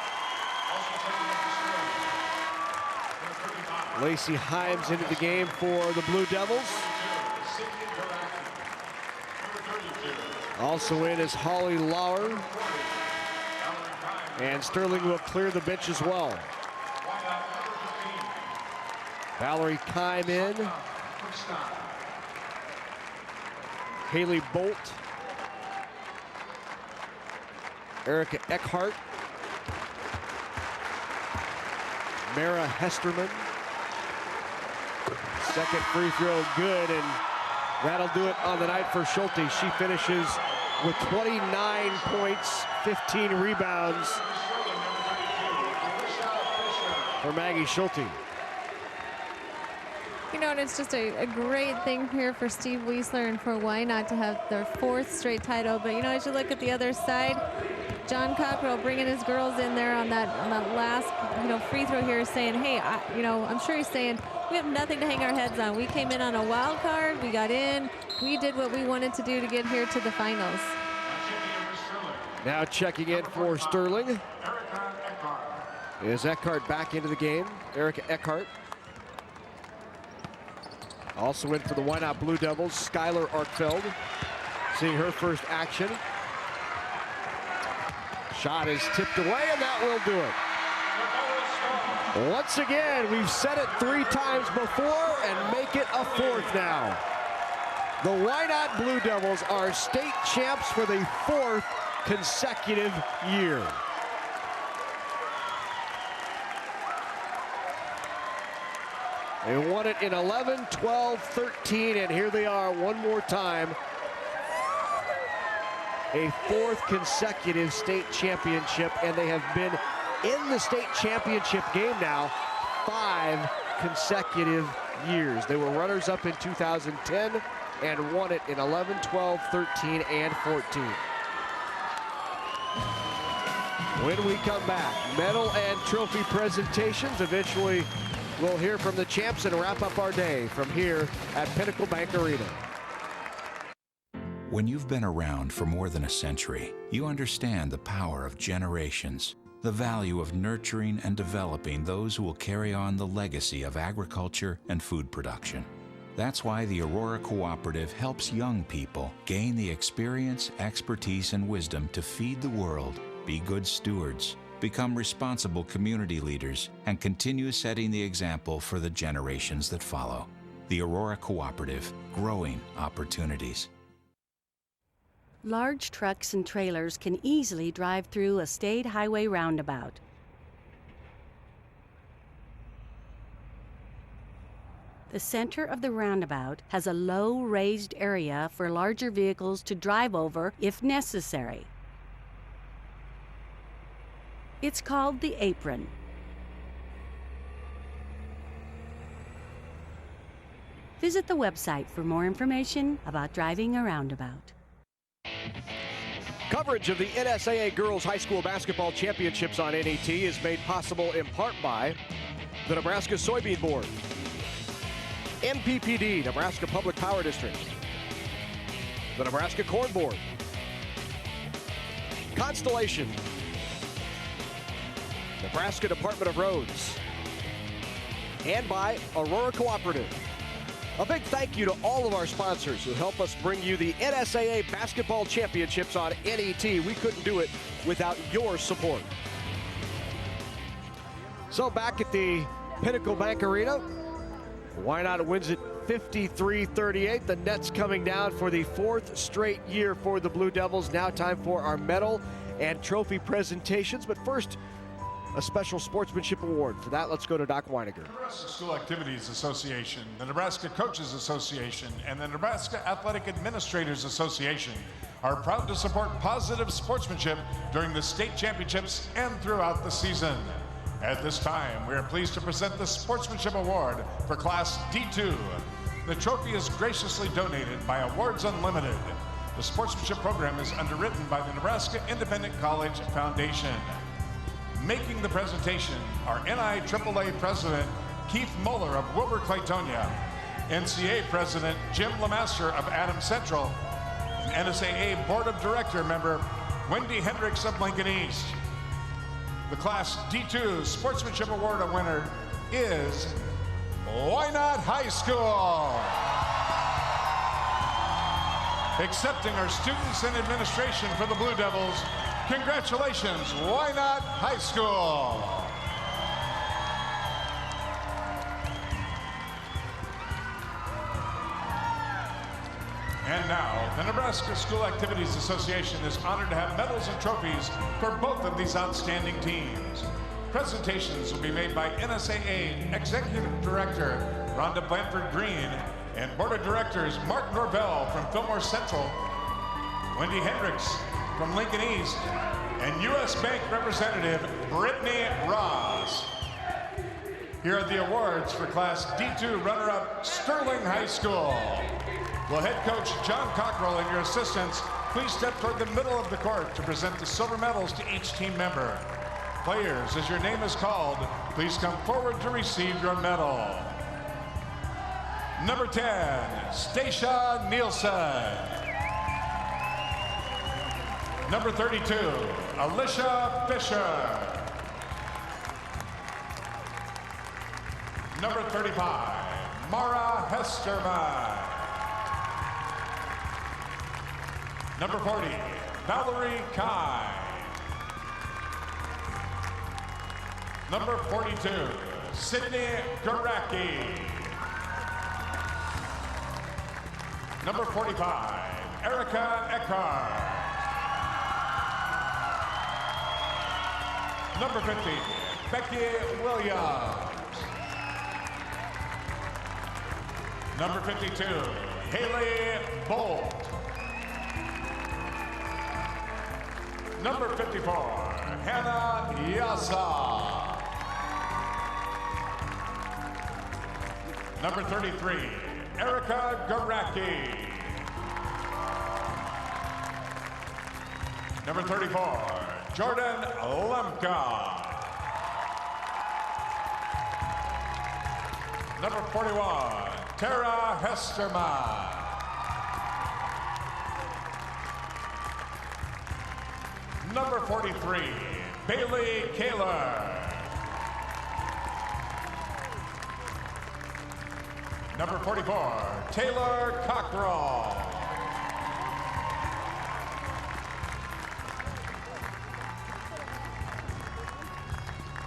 Lacey Himes into the game for the Blue Devils. Also in is Holly Lauer. And Sterling will clear the bench as well. Valerie Kime in. Haley Bolt. Erica Eckhart. Mara Hesterman. Second free throw good, and that'll do it on the night for Schulte. She finishes with 29 points, 15 rebounds for Maggie Schulte. You know, and it's just a great thing here for Steve Wiesler and for Wynot to have their 4th straight title. But, you know, as you look at the other side, John Cockrell bringing his girls in there on that last, you know, free throw here, saying, hey, I'm sure he's saying, we have nothing to hang our heads on. We came in on a wild card. We got in. We did what we wanted to do to get here to the finals. Now checking in for Sterling is Eckhart back into the game. Erica Eckhart. Also in for the Wynot Blue Devils, Skylar Arkfeld, seeing her first action. Shot is tipped away, and that will do it. Once again, we've said it 3 times before, and make it a 4th now. The Wynot Blue Devils are state champs for the 4th consecutive year. They won it in 11, 12, 13, and here they are one more time. A 4th consecutive state championship, and they have been in the state championship game now 5 consecutive years. They were runners-up in 2010, and won it in 11, 12, 13, and 14. When we come back, medal and trophy presentations. Eventually, we'll hear from the champs and wrap up our day from here at Pinnacle Bank Arena. When you've been around for more than a century, you understand the power of generations, the value of nurturing and developing those who will carry on the legacy of agriculture and food production. That's why the Aurora Cooperative helps young people gain the experience, expertise, and wisdom to feed the world, be good stewards, become responsible community leaders, and continue setting the example for the generations that follow. The Aurora Cooperative, growing opportunities. Large trucks and trailers can easily drive through a state highway roundabout. The center of the roundabout has a low raised area for larger vehicles to drive over if necessary. It's called the apron. Visit the website for more information about driving a roundabout. Coverage of the NSAA Girls High School Basketball Championships on NET is made possible in part by the Nebraska Soybean Board, MPPD, Nebraska Public Power District, the Nebraska Corn Board, Constellation, Nebraska Department of Roads, and by Aurora Cooperative. A big thank you to all of our sponsors who help us bring you the NSAA Basketball Championships on NET. We couldn't do it without your support. So back at the Pinnacle Bank Arena, Wynot wins it 53-38. The Nets coming down for the fourth straight year for the Blue Devils. Now time for our medal and trophy presentations. But first, a special sportsmanship award. For that, let's go to Doc Weiniger. The Nebraska School Activities Association, the Nebraska Coaches Association, and the Nebraska Athletic Administrators Association are proud to support positive sportsmanship during the state championships and throughout the season. At this time, we are pleased to present the Sportsmanship Award for Class D2. The trophy is graciously donated by Awards Unlimited. The sportsmanship program is underwritten by the Nebraska Independent College Foundation. Making the presentation are NIAAA President Keith Muller of Wilber-Claytonia, NCAA President Jim Lemaster of Adams Central, and NSAA Board of Director member Wendy Hendricks of Lincoln East. The Class D2 Sportsmanship Award winner is Wynot High School. Accepting our students and administration for the Blue Devils, congratulations, Wynot High School. And now, the Nebraska School Activities Association is honored to have medals and trophies for both of these outstanding teams. Presentations will be made by NSAA Executive Director Rhonda Blanford Green and Board of Directors Mark Norvell from Fillmore Central, Wendy Hendricks from Lincoln East, and U.S. Bank Representative Brittany Ross. Here are the awards for Class D2 runner-up Sterling High School. Will head coach John Cockrell and your assistants please step toward the middle of the court to present the silver medals to each team member. Players, as your name is called, please come forward to receive your medal. Number 10, Stacia Nielsen. Number 32, Alicia Fisher. Number 35, Mara Hesterman. Number 40, Valerie Kai. Number 42, Sydney Garacki. Number 45, Erica Eckhart. Number 50, Becky Williams. Number 52, Haley Bolt. Number 54, Hannah Yasa. Number 33, Erica Garacki. Number 34, Jordan Lemka. Number 41, Tara Hesterman. Number 43, Bailey Kaler. Number 44, Taylor Cockrell.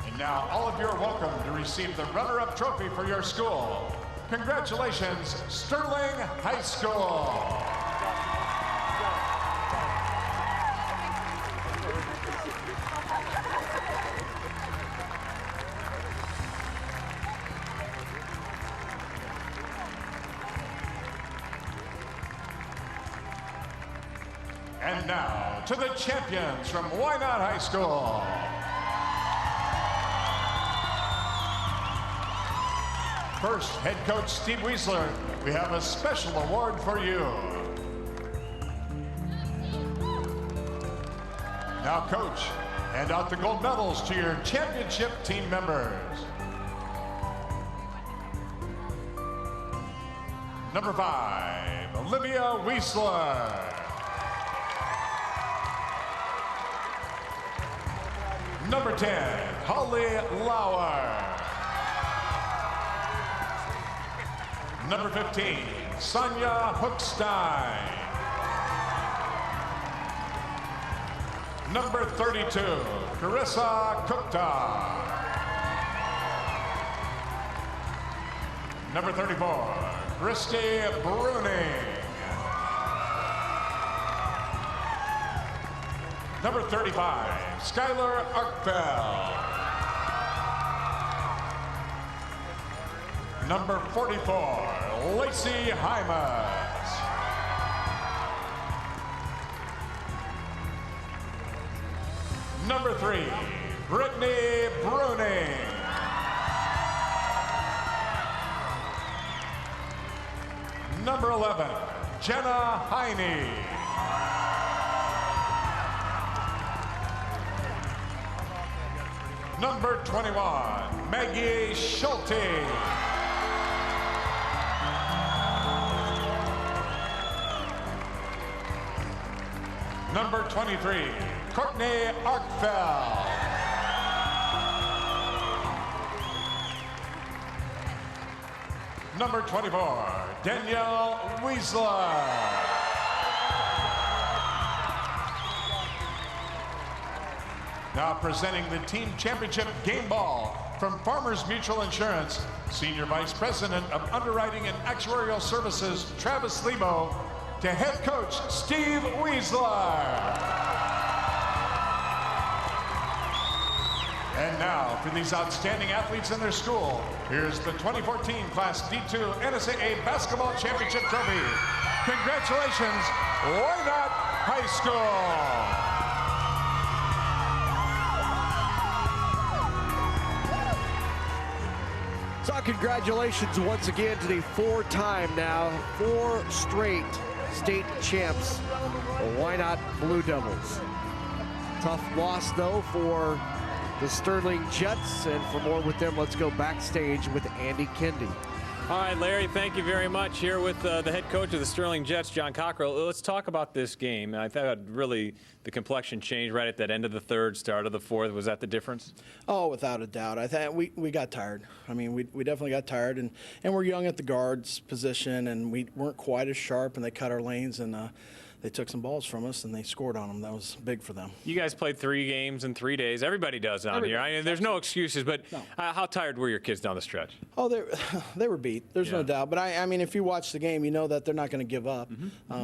And now all of you are welcome to receive the runner-up trophy for your school. Congratulations, Sterling High School. And now to the champions from Wynot High School. First, head coach Steve Wiesler, we have a special award for you. Now, coach, hand out the gold medals to your championship team members. Number 5, Olivia Wiesler. Number 10, Holly Lauer. Number 15, Sonia Hookstein. Number 32, Carissa Kukta. Number 34, Christy Bruning. Number 35, Skylar Arkfeld. Number 44, Lacey Hymas. Number 3, Brittany Bruning. Number 11, Jenna Heine. Number 21, Maggie Schulte. Number 23, Courtney Arkfeld. Number 24, Danielle Wiesler. Now presenting the team championship game ball from Farmers Mutual Insurance, Senior Vice President of Underwriting and Actuarial Services, Travis Lebo, to head coach Steve Wiesler. And now for these outstanding athletes in their school, here's the 2014 Class D2 NSAA Basketball Championship Trophy. Congratulations, Wynot High School. So congratulations once again to the 4 straight state champs, the Wynot Blue Devils. Tough loss though for the Sterling Jets, and for more with them, let's go backstage with Andy Kendi. All right, Larry, thank you very much. Here with the head coach of the Sterling Jets, John Cockrell. Let's talk about this game. I thought really the complexion changed right at that end of the third, start of the fourth. Was that the difference? Oh, without a doubt. I think we got tired. I mean, we definitely got tired, and we're young at the guards position, and we weren't quite as sharp, and they cut our lanes, and they took some balls from us, and they scored on them. That was big for them. You guys played 3 games in 3 days. Everybody does down here. I mean, there's no excuses, but no. How tired were your kids down the stretch? Oh, they were beat. There's no doubt. But, I mean, if you watch the game, you know that they're not going to give up.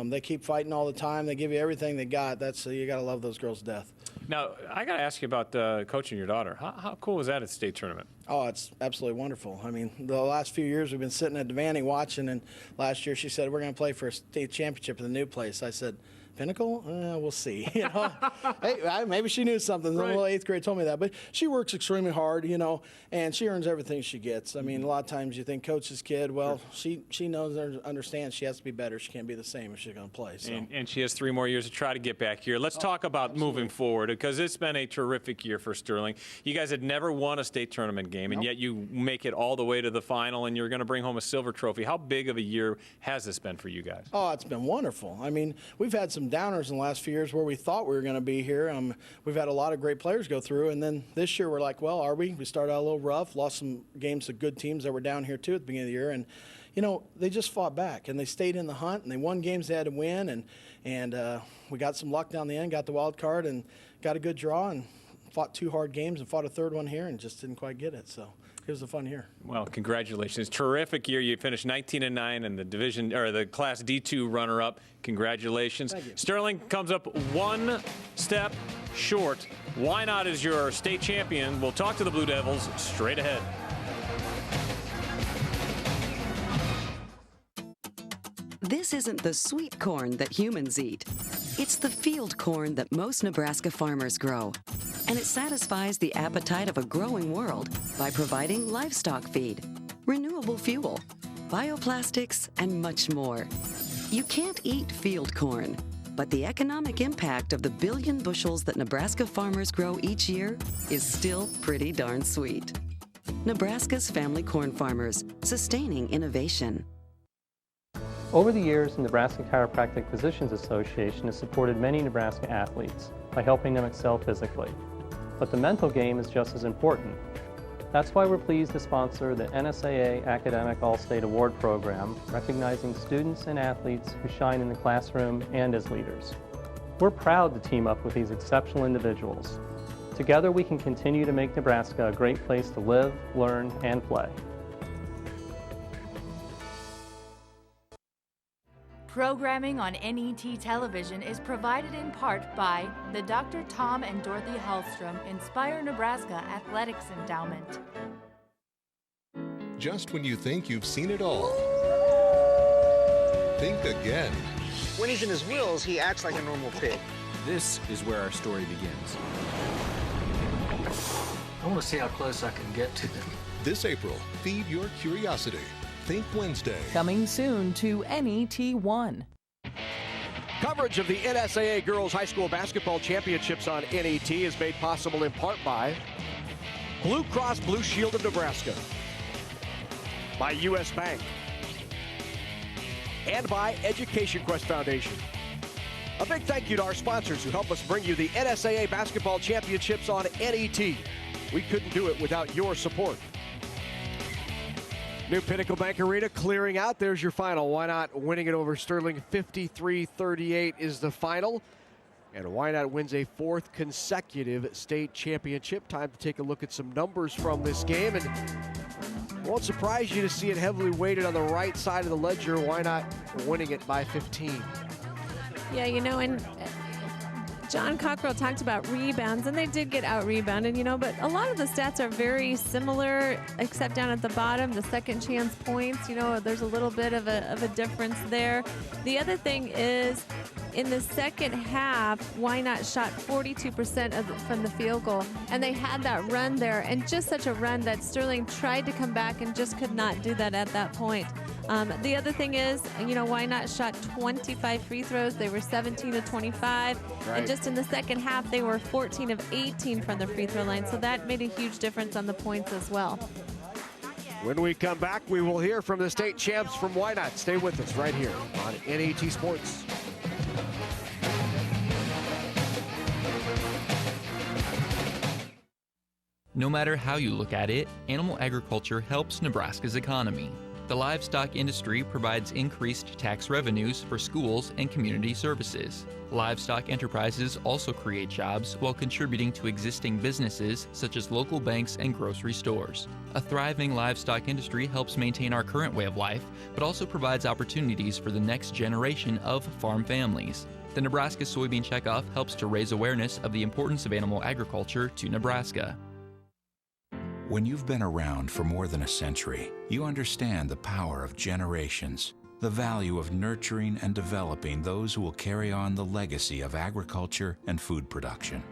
They keep fighting all the time. They give you everything they got. You got to love those girls to death. Now, I got to ask you about coaching your daughter. How cool was that at state tournament? Oh, it's absolutely wonderful. I mean, the last few years we've been sitting at Devaney watching, and last year she said, we're going to play for a state championship in the new place. I said, Pinnacle? We'll see. Hey, maybe she knew something. The little 8th grade told me that. But she works extremely hard, and she earns everything she gets. I mean, a lot of times you think coach's kid, well, she knows and understands she has to be better. She can't be the same if she's going to play. So. And she has 3 more years to try to get back here. Let's talk about moving forward, because it's been a terrific year for Sterling. You guys had never won a state tournament game, and yet you make it all the way to the final, and you're going to bring home a silver trophy. How big of a year has this been for you guys? Oh, it's been wonderful. I mean, we've had some downers in the last few years where we thought we were going to be here. We've had a lot of great players go through, and then this year we're like, well, are we? We started out a little rough, lost some games to good teams that were down here too at the beginning of the year, and they just fought back and they stayed in the hunt and they won games they had to win, and we got some luck down the end, got the wild card and got a good draw and fought 2 hard games and fought a 3rd one here and just didn't quite get it. So it was a fun year. Well, congratulations. Terrific year. You finished 19-9 and the Class D2 runner-up. Congratulations. Thank you. Sterling comes up 1 step short. Wynot is your state champion. We'll talk to the Blue Devils straight ahead. This isn't the sweet corn that humans eat. It's the field corn that most Nebraska farmers grow. And it satisfies the appetite of a growing world by providing livestock feed, renewable fuel, bioplastics, and much more. You can't eat field corn, but the economic impact of the 1 billion bushels that Nebraska farmers grow each year is still pretty darn sweet. Nebraska's family corn farmers, sustaining innovation. Over the years, the Nebraska Chiropractic Physicians Association has supported many Nebraska athletes by helping them excel physically. But the mental game is just as important. That's why we're pleased to sponsor the NSAA Academic All-State Award Program, recognizing students and athletes who shine in the classroom and as leaders. We're proud to team up with these exceptional individuals. Together, we can continue to make Nebraska a great place to live, learn, and play. Programming on NET television is provided in part by the Dr. Tom and Dorothy Hallstrom Inspire Nebraska Athletics Endowment. Just when you think you've seen it all, think again. When he's in his wheels, he acts like a normal pig. This is where our story begins. I want to see how close I can get to them. This April, feed your curiosity. Think Wednesday. Coming soon to NET1. Coverage of the NSAA Girls High School Basketball Championships on NET is made possible in part by Blue Cross Blue Shield of Nebraska, by U.S. Bank, and by Education Quest Foundation. A big thank you to our sponsors who help us bring you the NSAA Basketball Championships on NET. We couldn't do it without your support. New Pinnacle Bank Arena clearing out. There's your final. Wynot winning it over Sterling 53-38 is the final. And Wynot wins a 4th consecutive state championship. Time to take a look at some numbers from this game. And it won't surprise you to see it heavily weighted on the right side of the ledger. Wynot winning it by 15. Yeah, and John Cockrell talked about rebounds, and they did get out-rebounded, but a lot of the stats are very similar, except down at the bottom, the second chance points, there's a little bit of a difference there. The other thing is, in the second half, Wynot shot 42% from the field goal, and they had that run there, and just such a run that Sterling tried to come back and just could not do that at that point. The other thing is, Wynot shot 25 free throws. They were 17 of 25. Right. And just in the second half, they were 14 of 18 from the free throw line. So that made a huge difference on the points as well. When we come back, we will hear from the state champs from Wynot. Stay with us right here on NET Sports. No matter how you look at it, animal agriculture helps Nebraska's economy. The livestock industry provides increased tax revenues for schools and community services. Livestock enterprises also create jobs while contributing to existing businesses such as local banks and grocery stores. A thriving livestock industry helps maintain our current way of life, but also provides opportunities for the next generation of farm families. The Nebraska Soybean Checkoff helps to raise awareness of the importance of animal agriculture to Nebraska. When you've been around for more than a century, you understand the power of generations, the value of nurturing and developing those who will carry on the legacy of agriculture and food production.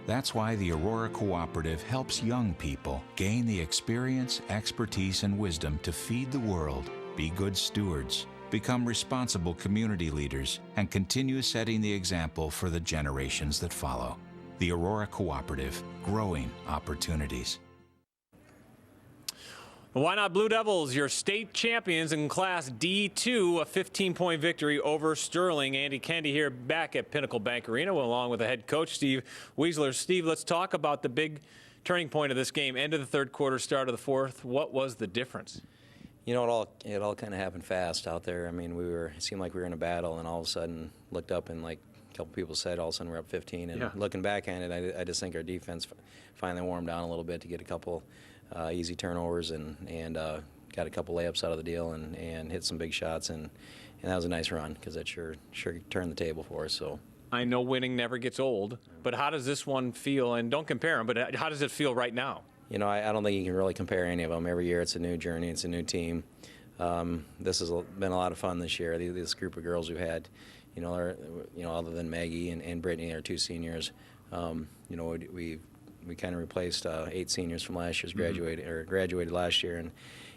That's why the Aurora Cooperative helps young people gain the experience, expertise, and wisdom to feed the world, be good stewards, become responsible community leaders, and continue setting the example for the generations that follow. The Aurora Cooperative, growing opportunities. The Wynot Blue Devils, your state champions in Class D2, a 15-point victory over Sterling. Andy Kendi here back at Pinnacle Bank Arena, along with the head coach, Steve Weisler. Steve, let's talk about the big turning point of this game. End of the third quarter, start of the fourth. What was the difference? You know, it all kind of happened fast out there. I mean, it seemed like we were in a battle, and all of a sudden looked up and, like a couple people said, all of a sudden we're up 15. And looking back at it, I just think our defense finally warmed down a little bit to get a couple easy turnovers and got a couple layups out of the deal and hit some big shots, and that was a nice run because that sure turned the table for us. So I know winning never gets old, but how does this one feel? And don't compare them, but how does it feel right now? You know, I don't think you can really compare any of them. Every year it's a new journey, it's a new team. This has been a lot of fun this year. This group of girls we've had, other than Maggie and Brittany, our two seniors, we kind of replaced 8 seniors from last year's graduated last year, and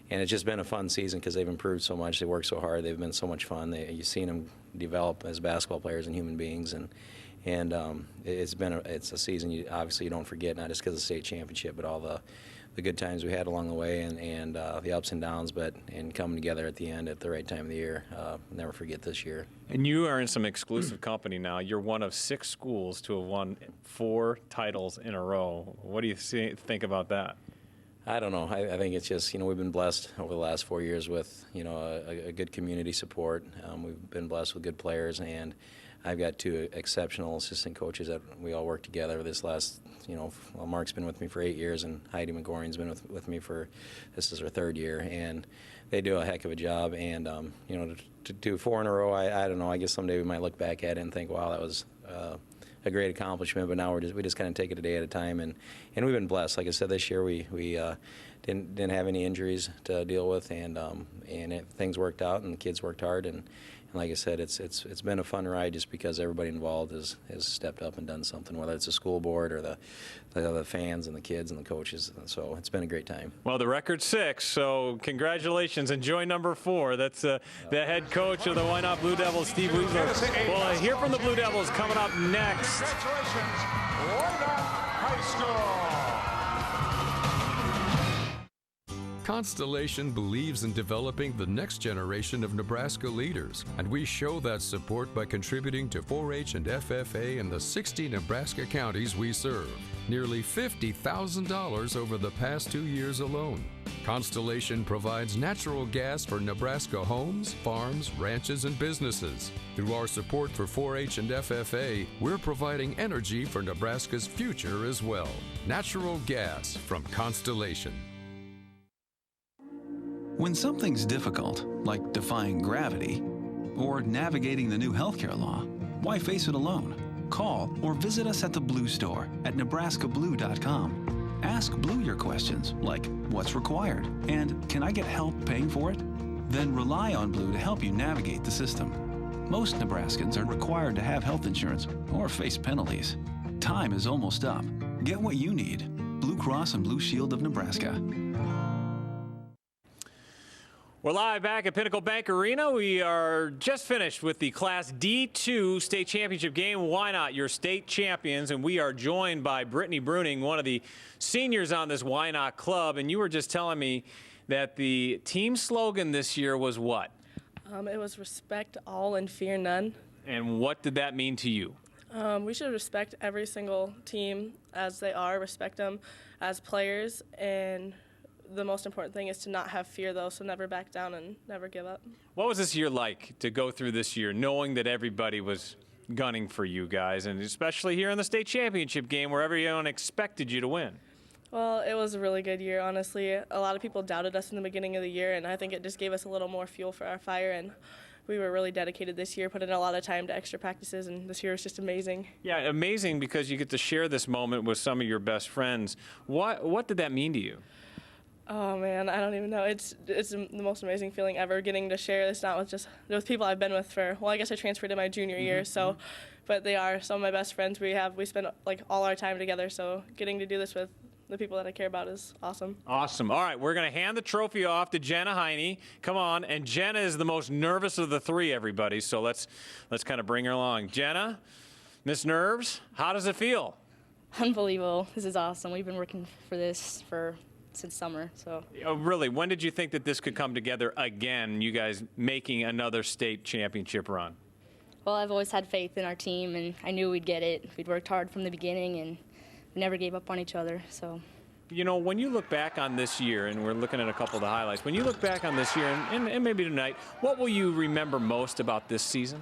it's just been a fun season because they've improved so much. They work so hard. They've been so much fun. You've seen them develop as basketball players and human beings, and it's a season you don't forget, not just because of the state championship, but all the good times we had along the way and the ups and downs, and coming together at the end at the right time of the year. Never forget this year. And you are in some exclusive company now. You're one of 6 schools to have won 4 titles in a row. What do you think about that? I don't know. I think it's just, we've been blessed over the last 4 years with, a good community support. We've been blessed with good players, and I've got 2 exceptional assistant coaches that we all work together this last, Mark's been with me for 8 years, and Heidi McGorian's been with me this is her 3rd year, and they do a heck of a job. And, to do 4 in a row, I don't know, I guess someday we might look back at it and think, wow, that was a great accomplishment, but now we just kind of take it a day at a time, and we've been blessed. Like I said, this year we didn't have any injuries to deal with, and things worked out, and the kids worked hard, and like I said, it's been a fun ride just because everybody involved has stepped up and done something, whether it's the school board or the fans and the kids and the coaches. So it's been a great time. Well, the record's 6, so congratulations. Enjoy number 4. That's the head coach of the Wynot Blue Devils, Steve Weisler. We'll hear from the Blue Devils coming up next. Congratulations, Wynot High School. Constellation believes in developing the next generation of Nebraska leaders, and we show that support by contributing to 4-H and FFA in the 60 Nebraska counties we serve. Nearly $50,000 over the past 2 years alone. Constellation provides natural gas for Nebraska homes, farms, ranches, and businesses. Through our support for 4-H and FFA, we're providing energy for Nebraska's future as well. Natural gas from Constellation. When something's difficult, like defying gravity, or navigating the new healthcare law, why face it alone? Call or visit us at the Blue Store at nebraskablue.com. Ask Blue your questions, like what's required, and can I get help paying for it? Then rely on Blue to help you navigate the system. Most Nebraskans are required to have health insurance or face penalties. Time is almost up. Get what you need. Blue Cross and Blue Shield of Nebraska. We're live back at Pinnacle Bank Arena. We are just finished with the Class D2 state championship game. Wynot, your state champions, and we are joined by Brittany Bruning, one of the seniors on this Wynot club. And you were just telling me that the team slogan this year was what? It was respect all and fear none. And what did that mean to you? We should respect every single team as they are, respect them as players, and the most important thing is to not have fear, though, so never back down and never give up. What was this year like to go through this year, knowing that everybody was gunning for you guys, and especially here in the state championship game where everyone expected you to win? Well, it was a really good year, honestly. A lot of people doubted us in the beginning of the year, and I think it just gave us a little more fuel for our fire, and we were really dedicated this year, put in a lot of time to extra practices, and this year was just amazing. Yeah, amazing because you get to share this moment with some of your best friends. What did that mean to you? Oh man, I don't even know. It's the most amazing feeling ever, getting to share this not with people I've been with for, well, I guess I transferred in my junior year, so, but they are some of my best friends. We spend like all our time together, so getting to do this with the people that I care about is awesome. Awesome. All right, we're going to hand the trophy off to Jenna Heine. Come on, and Jenna is the most nervous of the three, everybody, so let's kind of bring her along. Jenna, Miss Nerves, how does it feel? Unbelievable. This is awesome. We've been working for this since summer. So. Oh, really? When did you think that this could come together again, you guys making another state championship run? Well, I've always had faith in our team, and I knew we'd get it. We'd worked hard from the beginning, and we never gave up on each other. So. You know, when you look back on this year, and we're looking at a couple of the highlights, when you look back on this year and maybe tonight, what will you remember most about this season?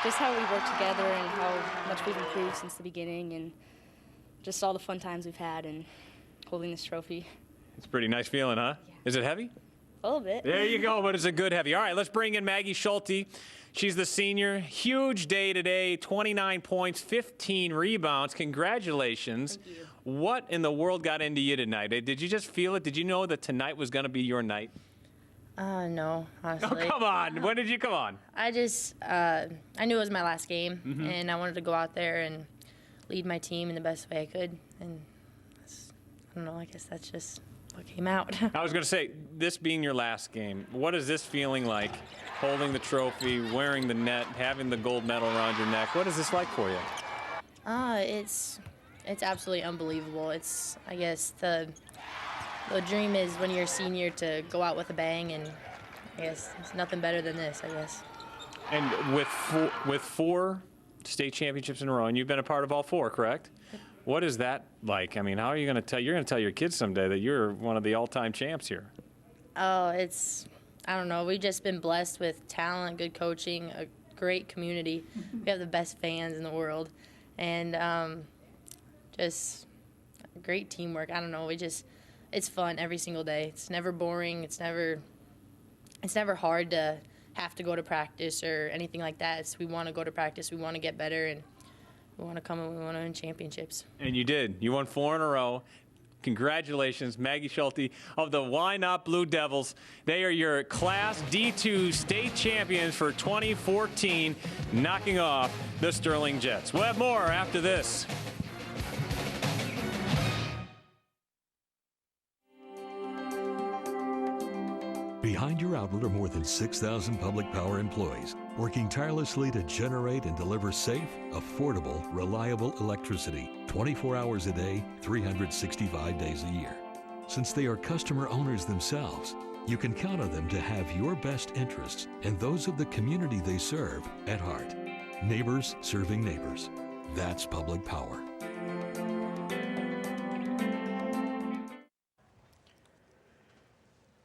Just how we worked together and how much we've improved since the beginning, and just all the fun times we've had and holding this trophy. It's a pretty nice feeling, huh? Yeah. Is it heavy? A little bit. There you go, but it's a good heavy. All right, let's bring in Maggie Schulte. She's the senior. Huge day today, 29 points, 15 rebounds. Congratulations. Thank you. What in the world got into you tonight? Did you just feel it? Did you know that tonight was going to be your night? No, honestly. Oh, come on. When did you come on? I just, I knew it was my last game, and I wanted to go out there and lead my team in the best way I could. And I don't know, I guess that's just what came out. I was going to say, this being your last game, what is this feeling like, holding the trophy, wearing the net, having the gold medal around your neck? What is this like for you? It's absolutely unbelievable. It's, I guess, the dream is when you're a senior to go out with a bang, and I guess it's nothing better than this, I guess. And with four state championships in a row, and you've been a part of all four, correct? What is that like? I mean, how are you going to tell? You're going to tell your kids someday that you're one of the all-time champs here. Oh, I don't know. We've just been blessed with talent, good coaching, a great community. We have the best fans in the world, and just great teamwork. I don't know. It's fun every single day. It's never boring. It's never hard to have to go to practice or anything like that. We want to go to practice. We want to get better, and we want to come and we want to win championships. And you did. You won 4 in a row. Congratulations, Maggie Schulte of the Wynot Blue Devils. They are your Class D2 state champions for 2014, knocking off the Sterling Jets. We'll have more after this. Behind your outlet are more than 6,000 public power employees working tirelessly to generate and deliver safe, affordable, reliable electricity 24 hours a day, 365 days a year. Since they are customer owners themselves, you can count on them to have your best interests and those of the community they serve at heart. Neighbors serving neighbors. That's public power.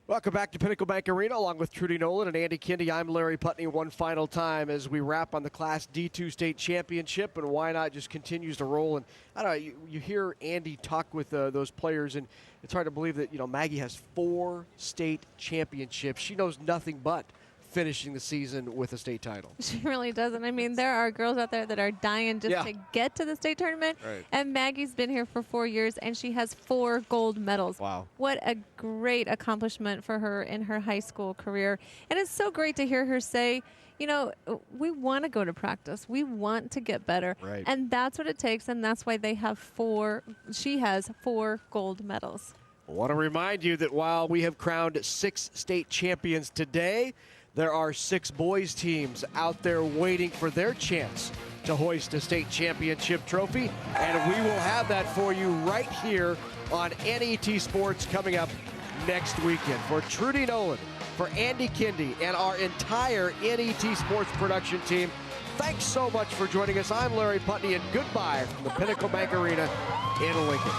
Welcome back to Pinnacle Bank Arena, along with Trudy Nolan and Andy Kindy. I'm Larry Putney one final time as we wrap on the Class D2 state championship, and Wynot just continues to roll. And I don't know, you hear Andy talk with those players, and it's hard to believe that, you know, Maggie has 4 state championships. She knows nothing but finishing the season with a state title. She really doesn't. I mean, there are girls out there that are dying just to get to the state tournament. Right. And Maggie's been here for 4 years, and she has 4 gold medals. Wow. What a great accomplishment for her in her high school career. And it's so great to hear her say, you know, we want to go to practice. We want to get better. Right. And that's what it takes, and that's why they have 4. She has 4 gold medals. I want to remind you that while we have crowned 6 state champions today, there are 6 boys teams out there waiting for their chance to hoist a state championship trophy, and we will have that for you right here on NET Sports coming up next weekend. For Trudy Nolan, for Andy Kindy, and our entire NET Sports production team, thanks so much for joining us. I'm Larry Putney, and goodbye from the Pinnacle Bank Arena in Lincoln.